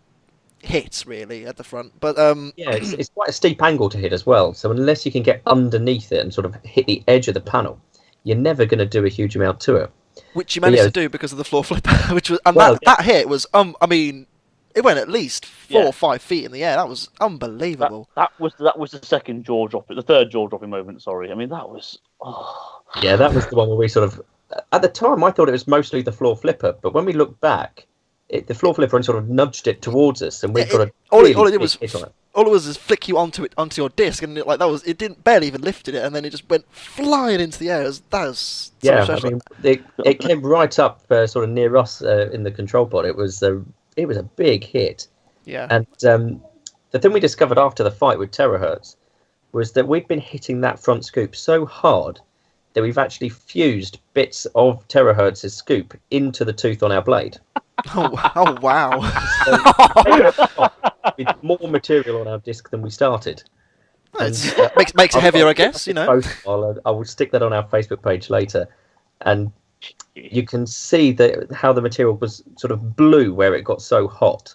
hit really at the front. But it's quite a steep angle to hit as well. So unless you can get underneath it and sort of hit the edge of the panel, you're never going to do a huge amount to it. Which you managed to do because of the floor flipper, which was that hit was I mean, it went at least 4 or 5 feet in the air. That was unbelievable. That was the second jaw drop, the third jaw dropping moment. Sorry, I mean that was. Oh. Yeah, that was the one where we sort of. At the time, I thought it was mostly the floor flipper, but when we look back, the floor flipper sort of nudged it towards us, and we sort of. All it did was flick you onto your disc, and it didn't barely even lifted it, and then it just went flying into the air. That was I mean, it came right up sort of near us in the control pod. It was a big hit. Yeah. And the thing we discovered after the fight with Terahertz was that we'd been hitting that front scoop so hard that we've actually fused bits of Terahertz's scoop into the tooth on our blade. Oh wow. With more material on our disc than we started. Makes it heavier, I guess, I will stick that on our Facebook page later. And you can see how the material was sort of blue where it got so hot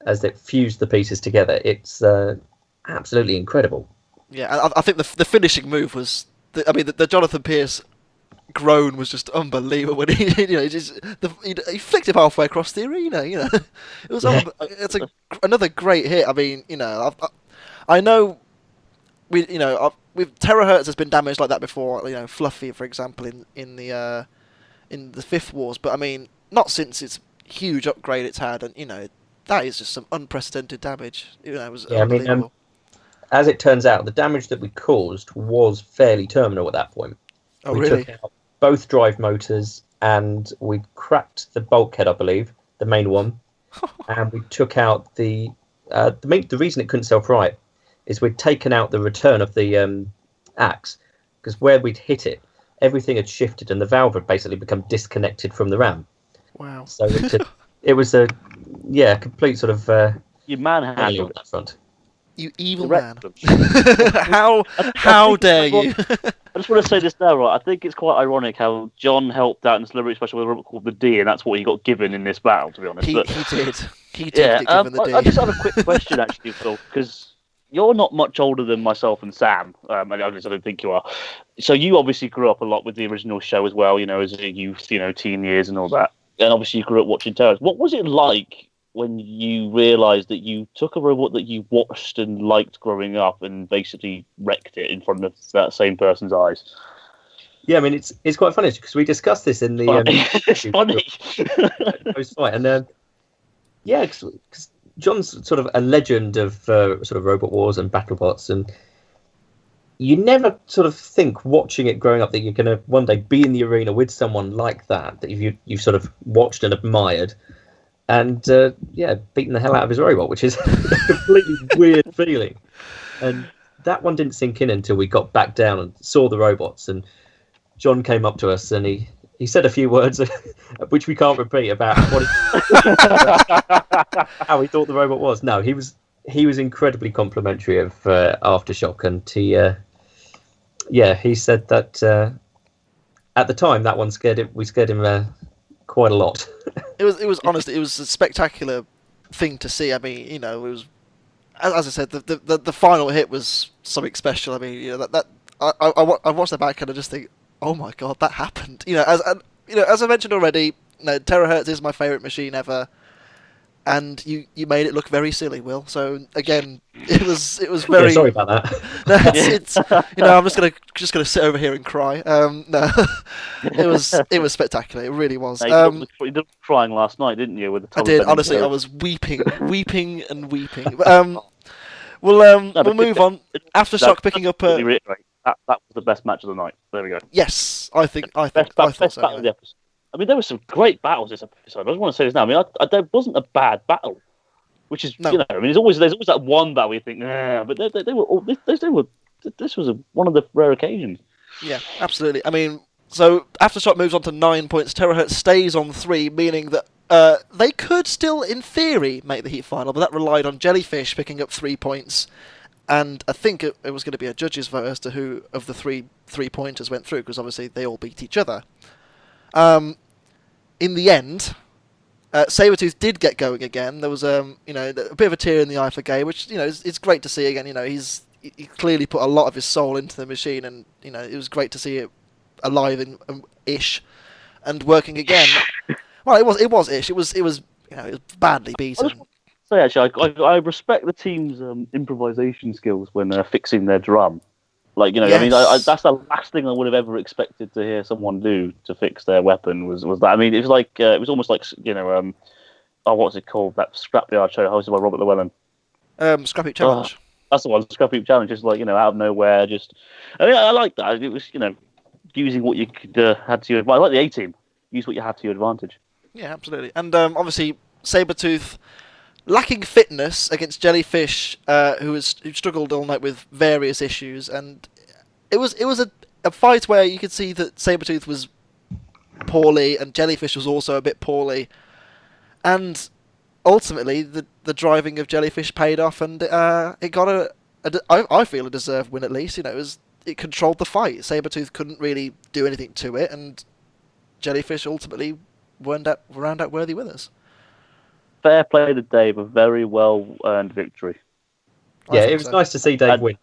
as it fused the pieces together. It's absolutely incredible. Yeah, I think the finishing move was... the Jonathan Pierce groan was just unbelievable when he flicked him halfway across the arena. It was it's another great hit. I mean, I know with Terahertz has been damaged like that before. Fluffy, for example, in the Fifth Wars, but I mean not since it's huge upgrade it's had, and that is just some unprecedented damage. It was Yeah, I mean, unbelievable. as it turns out, the damage that we caused was fairly terminal at that point. Oh, we really? took out both drive motors, and we cracked the bulkhead, I believe, the main one, and we took out the reason it couldn't self-right is we'd taken out the return of the axe, because where we'd hit it, everything had shifted and the valve had basically become disconnected from the ram. Wow. So it was a complete sort of You manhandled on that front. You evil Correct. man. How dare you? I just want to say this now, right? I think it's quite ironic how John helped out in the celebrity special with a robot called the D, and that's what he got given in this battle, to be honest. He did. He did Yeah, get given the D. I just have a quick question, actually, Phil, because you're not much older than myself and Sam. At least I don't think you are. So you obviously grew up a lot with the original show as well, as a youth, teen years and all that. And obviously you grew up watching Terahertz. What was it like when you realised that you took a robot that you watched and liked growing up and basically wrecked it in front of that same person's eyes? Yeah, I mean, it's quite funny because we discussed this in the it's funny. post-fight, and because John's sort of a legend of sort of Robot Wars and BattleBots, and you never sort of think watching it growing up that you're going to one day be in the arena with someone like that you've sort of watched and admired, and beaten the hell out of his robot, which is a completely weird feeling. And that one didn't sink in until we got back down and saw the robots, and John came up to us and he said a few words which we can't repeat about how he thought the robot was. No, he was incredibly complimentary of Aftershock, and he said that at the time that one we scared him quite a lot. It was honestly, it was a spectacular thing to see. I mean, it was, as I said, the final hit was something special. I mean, I watched that back and I just think, oh my god, that happened. As I mentioned already, Terahertz is my favourite machine ever, and you made it look very silly, Will. So again, it was very. Yeah, sorry about that. No, it's I'm just gonna sit over here and cry. No, it was spectacular. It really was. You did crying last night, didn't you? With the I did. Honestly, I was weeping and weeping. We'll move on. Aftershock picking up. That was the best match of the night. There we go. Yes, I think so. Best battle of the episode. I mean, there were some great battles this episode. I just want to say this now. I mean, there wasn't a bad battle, which is I mean, there's always that one battle where you think, but they were all. This was one of the rare occasions. Yeah, absolutely. I mean, so Aftershock moves on to 9 points. Terahertz stays on 3, meaning that they could still, in theory, make the heat final, but that relied on Jellyfish picking up 3 points. And I think it was going to be a judge's vote as to who of the three-pointers went through, because obviously they all beat each other. In the end, Sabertooth did get going again. There was a bit of a tear in the eye for Gay, which it's great to see again. He clearly put a lot of his soul into the machine, and it was great to see it alive and ish and working again. Well, it was ish. It was badly beaten. So actually, I respect the team's improvisation skills when fixing their drum. Like yes. I mean, that's the last thing I would have ever expected to hear someone do to fix their weapon. Was that? I mean, it was like it was almost like what's it called? That scrapyard show hosted by Robert Llewellyn. Scrap Heap Challenge. That's the one. Scrap Heap Challenge, just like out of nowhere. I mean, I like that. It was using what you could had to your. Well, I like the A-team. Use what you have to your advantage. Yeah, absolutely. And obviously, Sabertooth, lacking fitness against Jellyfish, who struggled all night with various issues, and it was a fight where you could see that Sabertooth was poorly and Jellyfish was also a bit poorly, and ultimately the driving of Jellyfish paid off, and it got I feel a deserved win at least. It controlled the fight. Sabertooth couldn't really do anything to it, and Jellyfish ultimately round out worthy winners. Fair play to Dave, a very well-earned victory. Yeah, it was nice to see Dave win.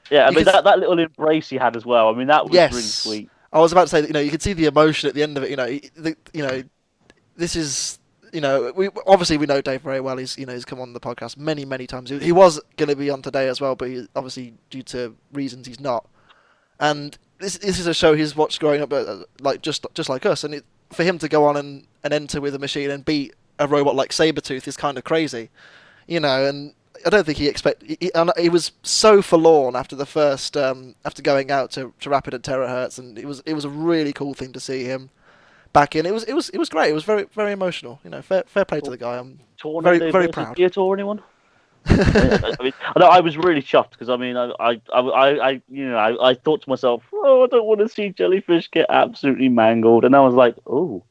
Yeah, I mean, that little embrace he had as well, I mean, that was really sweet. I was about to say that, you could see the emotion at the end of it, this is, we know Dave very well. He's come on the podcast many, many times. He was going to be on today as well, but obviously, due to reasons, he's not. And this is a show he's watched growing up, just like us, and for him to go on and enter with a machine and beat a robot like Sabertooth is kind of crazy, and I don't think he was so forlorn after the first after going out to Rapid and Terahertz, and it was a really cool thing to see him back in. It was great. It was very very emotional. Fair play to the guy. I'm very very proud. Or anyone? I was really chuffed because I thought to myself, I don't want to see Jellyfish get absolutely mangled, and I was like, oh,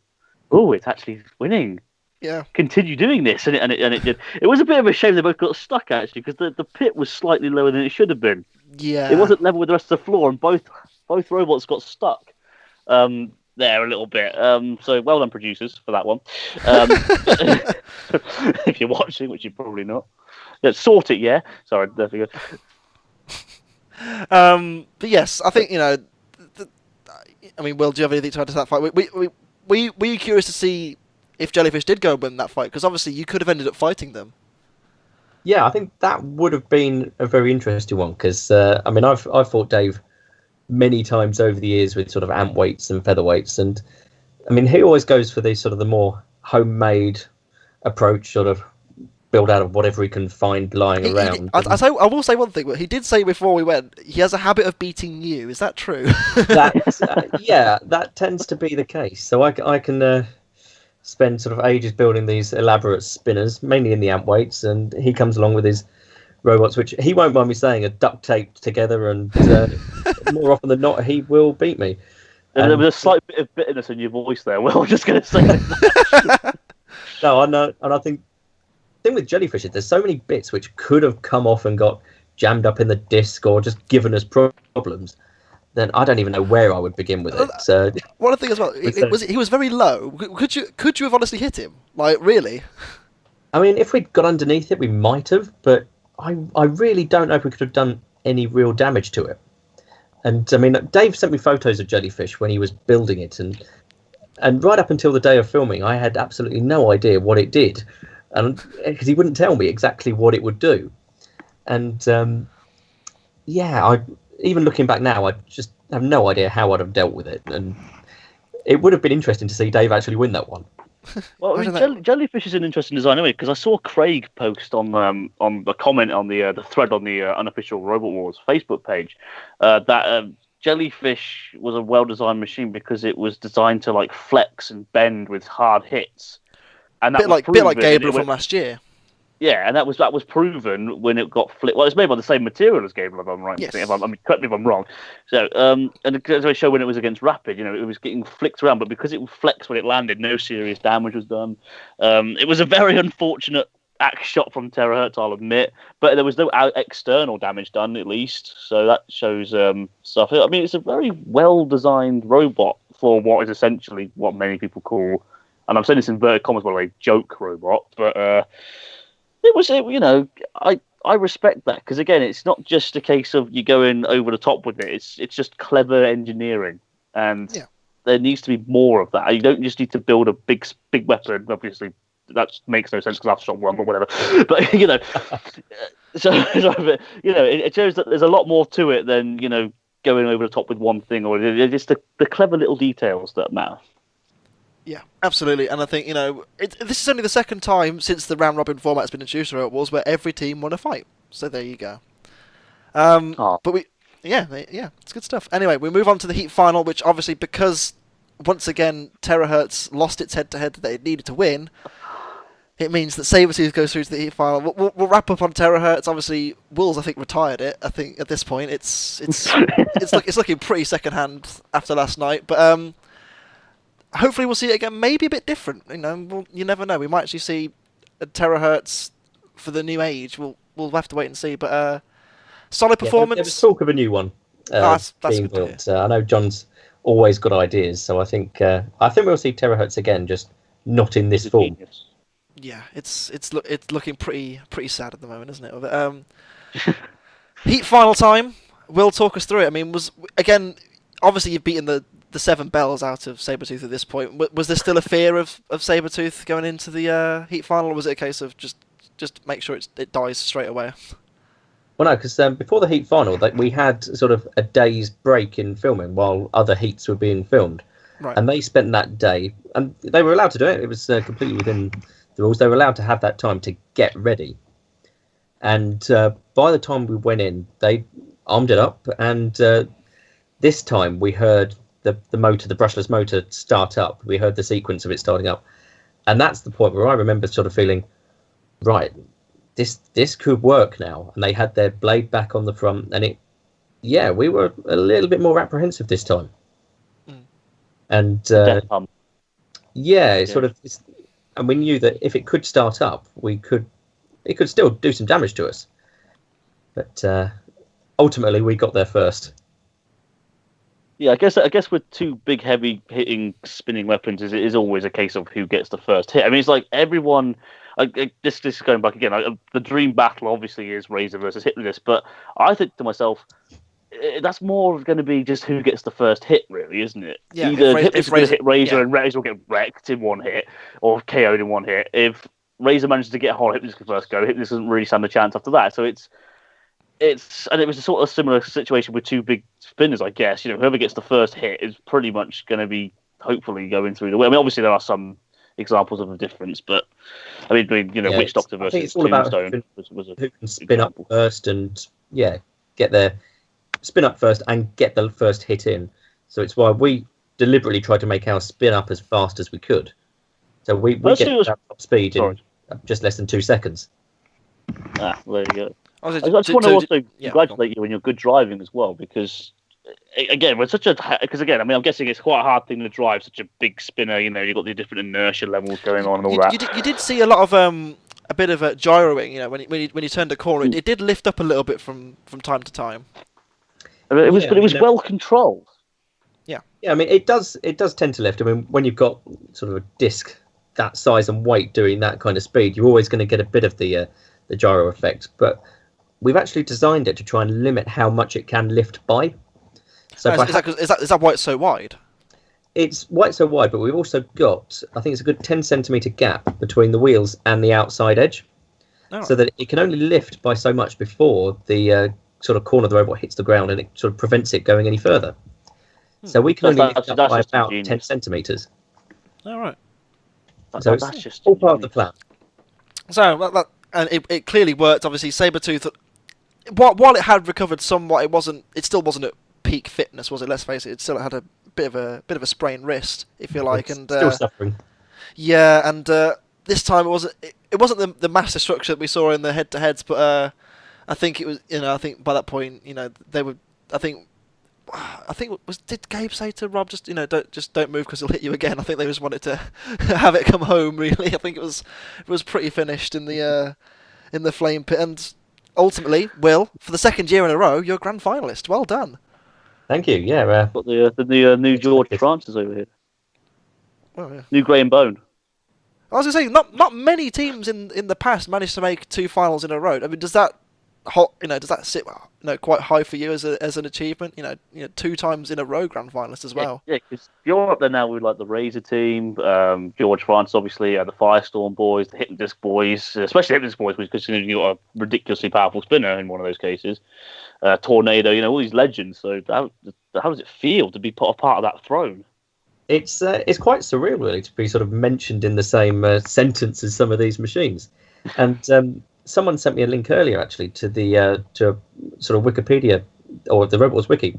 it's actually winning. Yeah. Continue doing this, and it did. It was a bit of a shame they both got stuck actually, because the pit was slightly lower than it should have been. Yeah. It wasn't level with the rest of the floor, and both robots got stuck there a little bit. So well done, producers, for that one. If you're watching, which you're probably not. Yeah, sort it, yeah. Sorry, there we go. But yes, I think Will, do you have anything to add to that fight? Were you curious to see if Jellyfish did go and win that fight? Because obviously you could have ended up fighting them. Yeah, I think that would have been a very interesting one because I've fought Dave many times over the years with sort of amp weights and featherweights, and he always goes for the sort of the more homemade approach, sort of build out of whatever he can find lying around. I will say one thing, but he did say before we went, he has a habit of beating you. Is that true? That tends to be the case. So I can spend sort of ages building these elaborate spinners, mainly in the amp weights, and he comes along with his robots, which he won't mind me saying are duct taped together, and more often than not, he will beat me. And there was a slight bit of bitterness in your voice there. Well, I'm just going to say that. No, I know, and I think the thing with Jellyfish is there's so many bits which could have come off and got jammed up in the disc or just given us problems. Then I don't even know where I would begin with it. So one of the things as well, he was very low. Could you have honestly hit him? Like, really? If we'd got underneath it, we might have, but I really don't know if we could have done any real damage to it. And Dave sent me photos of Jellyfish when he was building it, and right up until the day of filming, I had absolutely no idea what it did, and because he wouldn't tell me exactly what it would do. And even looking back now, I just have no idea how I'd have dealt with it, and it would have been interesting to see Dave actually win that one. Well, Jellyfish is an interesting design anyway, because I saw Craig post on the comment on the thread on the unofficial Robot Wars Facebook page that Jellyfish was a well-designed machine because it was designed to like flex and bend with hard hits, and that bit like Gabriel from last year. Yeah, and that was proven when it got flipped. Well, it's made by the same material as Gabriel, if I'm right. Yes. Correct me if I'm wrong. So, and as I show when it was against Rapid, it was getting flicked around, but because it would flex when it landed, no serious damage was done. It was a very unfortunate axe shot from Terahertz, I'll admit, but there was no external damage done, at least. So that shows stuff. It's a very well-designed robot for what is essentially what many people call, and I'm saying this in inverted commas, by the way, joke robot, but. I respect that because again, it's not just a case of you going over the top with it. It's just clever engineering, and there needs to be more of that. You don't just need to build a big weapon. Obviously, that makes no sense because Aftershock won, but whatever. But it shows that there's a lot more to it than going over the top with one thing, or it's just the clever little details that matter. Yeah, absolutely, and I think this is only the second time since the round robin format has been introduced to Robot Wars where every team won a fight. So there you go. But it's good stuff. Anyway, we move on to the heat final, which obviously because once again Terahertz lost its head-to-head that it needed to win, it means that Sabertooth goes through to the heat final. We'll wrap up on Terahertz. Obviously, Wolves I think retired it. I think at this point it's looking pretty second-hand after last night, but. Hopefully we'll see it again, maybe a bit different. You never know. We might actually see a Terahertz for the new age. We'll have to wait and see. But solid performance. There was talk of a new one that's being built. I know John's always got ideas, so I think we'll see Terahertz again, just not in this form. Yeah, it's looking pretty sad at the moment, isn't it? But, heat final time. Will talk us through it. Was again, obviously you've beaten the 7 bells out of Sabertooth at this point. Was there still a fear of Sabertooth going into the heat final, or was it a case of just make sure it dies straight away? Well, no, because before the heat final, we had sort of a day's break in filming while other heats were being filmed. Right. And they spent that day, and they were allowed to do it. It was completely within the rules. They were allowed to have that time to get ready. And by the time we went in, they armed it up. And this time we heard the brushless motor start up. We heard the sequence of it starting up. And that's the point where I remember sort of feeling, right, this could work now. And they had their blade back on the front. And we were a little bit more apprehensive this time. And sort of, and we knew that if it could start up, it could still do some damage to us. But ultimately, we got there first. Yeah, I guess with two big, heavy hitting spinning weapons, it is always a case of who gets the first hit. I mean, it's like everyone. This is going back again. The dream battle obviously is Razor versus Hitless, but I think to myself, that's more going to be just who gets the first hit, really, isn't it? Yeah, either Hitless is going to hit Razor, yeah, and Razor will get wrecked in one hit, or KO'd in one hit. If Razor manages to get a hold, Hitless can first go. Hitless doesn't really stand a chance after that. So and it was a sort of similar situation with two big spinners, I guess. Whoever gets the first hit is pretty much going to be hopefully going through the way. I mean, obviously there are some examples of a difference, but I mean, Witch Doctor versus Tombstone was a who can spin up first and get their spin up first and get the first hit in. So it's why we deliberately tried to make our spin up as fast as we could. So we get that top speed in just less than 2 seconds. There you go. I just want to also congratulate you on your good driving as well, because again, I'm guessing it's quite a hard thing to drive such a big spinner. You've got the different inertia levels going on and all that. You did see a lot of a bit of gyroing. When you turned a corner, it did lift up a little bit from time to time. It was well controlled. Yeah. Yeah, I mean, it does tend to lift. I mean, when you've got sort of a disc that size and weight doing that kind of speed, you're always going to get a bit of the gyro effect. But we've actually designed it to try and limit how much it can lift by. So is that why it's so wide? It's why it's so wide, but we've also got, I think it's a good 10 centimetre gap between the wheels and the outside edge. Oh. So that it can only lift by so much before the sort of corner of the robot hits the ground, and it sort of prevents it going any further. So we can only lift up by about 10 centimetres. All right. So it's just all part of the plan. So and it clearly worked. Obviously, Sabertooth, while it had recovered somewhat, it still wasn't at peak fitness, was it? Let's face it. It still had a bit of a sprained wrist, if you like, and still suffering. Yeah, and this time it wasn't the mass destruction that we saw in the head-to-heads, but I think it was. I think by that point, they were. I think did Gabe say to Rob don't move because he'll hit you again? I think they just wanted to have it come home. Really, I think it was pretty finished in the flame pit, and ultimately, Will, for the second year in a row, you're a grand finalist. Well done. Thank you. Yeah, got the new George Francis over here. Oh, yeah. New Graham Bone. I was going to say, not many teams in the past managed to make 2 finals in a row. I mean, does that sit quite high for you as an achievement? 2 times in a row grand finalist as well. Yeah, because you're up there now with like the Razor team, George Francis, obviously, the Firestorm boys, the Hit and Disc boys, especially Hit and Disc boys, because you've got a ridiculously powerful spinner in one of those cases. Tornado, all these legends. So how does it feel to be put a part of that throne? It's quite surreal, really, to be sort of mentioned in the same sentence as some of these machines. And someone sent me a link earlier, actually, to the to sort of Wikipedia or the Robots Wiki,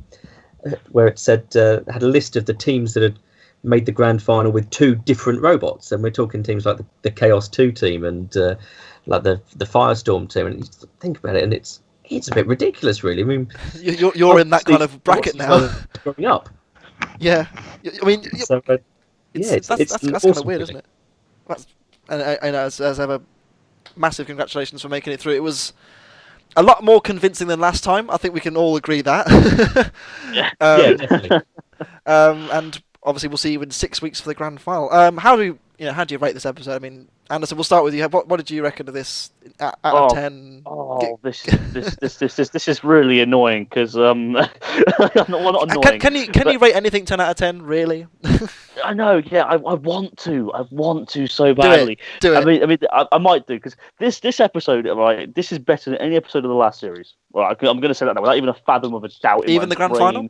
where it said had a list of the teams that had made the grand final with 2 different robots, and we're talking teams like the Chaos 2 team and like the Firestorm team. And you think about it, and it's a bit ridiculous, really. I mean, you're in that kind of bracket now. Growing up. Yeah, I mean, so, that's kind of weird, isn't it? And as ever, massive congratulations for making it through. It was a lot more convincing than last time. I think we can all agree that. Yeah, definitely. And obviously, we'll see you in 6 weeks for the grand final. How do you rate this episode? I mean, Anderson, we'll start with you. What did you reckon of this out of 10? Oh, this is really annoying because not annoying. Can you rate anything 10 out of 10? Really? I know. Yeah, I want to so badly. Do it. I might do because this episode, right? This is better than any episode of the last series. Right, I'm going to say that now without even a fathom of a doubt. Even the grand final.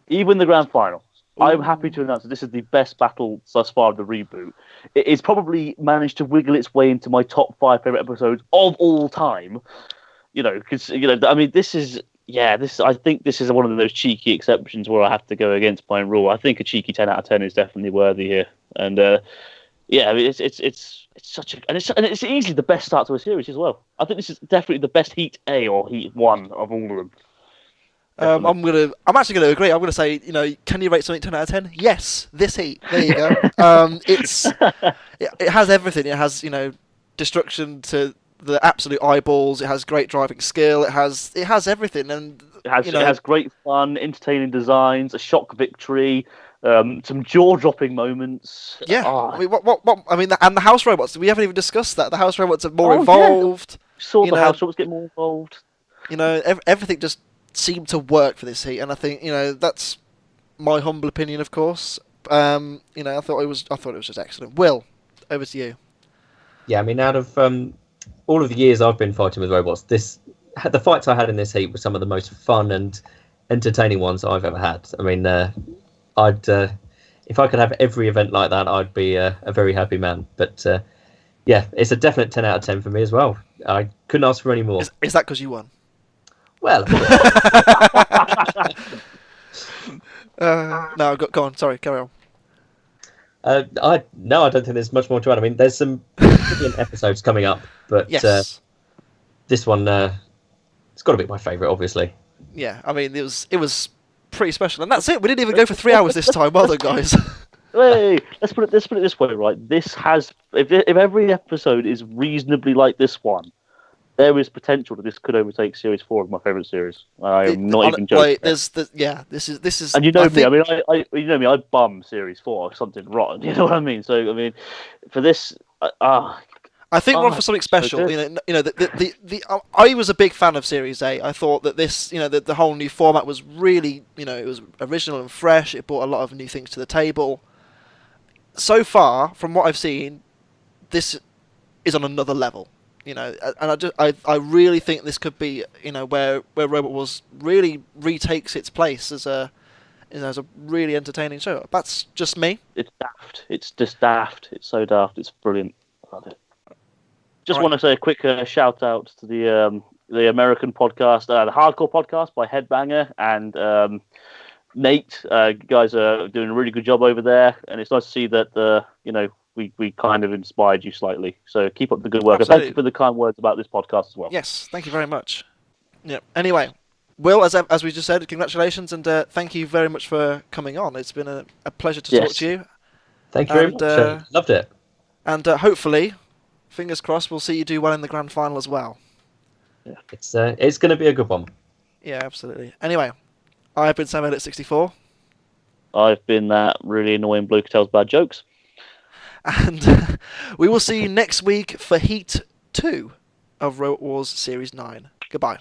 Even the grand final. I'm happy to announce that this is the best battle thus far of the reboot. It's probably managed to wiggle its way into my top 5 favorite episodes of all time. Because I mean, this is. Yeah, I think this is one of those cheeky exceptions where I have to go against my own rule. I think a cheeky 10 out of 10 is definitely worthy here, and I mean, it's such a and it's easily the best start to a series as well. I think this is definitely the best Heat A or Heat 1 of all of them. I'm actually gonna agree. I'm gonna say, can you rate something 10 out of 10? Yes, this Heat. There you go. It has everything. It has destruction to the absolute eyeballs. It has great driving skill. It has everything, and it has great fun, entertaining designs, a shock victory, some jaw-dropping moments. Yeah, I mean, what? I mean, and the house robots. We haven't even discussed that. The house robots are more involved. Yeah. Saw the house robots get more involved. Everything just seemed to work for this Heat, and I think that's my humble opinion, of course. I thought it was just excellent. Will, over to you. Yeah, I mean, out of all of the years I've been fighting with robots, the fights I had in this Heat were some of the most fun and entertaining ones I've ever had. I mean, if I could have every event like that, I'd be a very happy man. But yeah, it's a definite 10 out of 10 for me as well. I couldn't ask for any more. Is that because you won? Well, no, go on. Sorry, carry on. I don't think there's much more to add. I mean, there's some brilliant episodes coming up, but yes. This one, it's got to be my favourite, obviously. Yeah, I mean, it was pretty special, and that's it. We didn't even go for 3 hours this time, well done, guys. Hey, let's put it this way, right? This has, if every episode is reasonably like this one, there is potential that this could overtake Series 4 of my favourite series. I'm not even joking. Wait, this is. And you know me. I mean, you know me. I bum Series 4 or something rotten. You know what I mean? So I mean, for this, I think we're on for something special. I was a big fan of Series A. I thought that this, the whole new format was really, it was original and fresh. It brought a lot of new things to the table. So far, from what I've seen, this is on another level. And I really think this could be, where Robot Wars really retakes its place as a really entertaining show. That's just me. It's daft. It's just daft. It's so daft. It's brilliant. I love it. Just want to say a quick shout out to the American podcast, the Hardcore Podcast by Headbanger and Nate. You guys are doing a really good job over there, and it's nice to see that we kind of inspired you slightly. So keep up the good work. Absolutely. And thank you for the kind words about this podcast as well. Yes, thank you very much. Yeah. Anyway, Will, as we just said, congratulations, and thank you very much for coming on. It's been a pleasure to talk to you. Thank you very much. Loved it. And hopefully, fingers crossed, we'll see you do well in the grand final as well. Yeah, it's going to be a good one. Yeah, absolutely. Anyway, I've been Sabertooth64. I've been that really annoying bloke who tells bad jokes. And we will see you next week for Heat 2 of Robot Wars Series 9. Goodbye.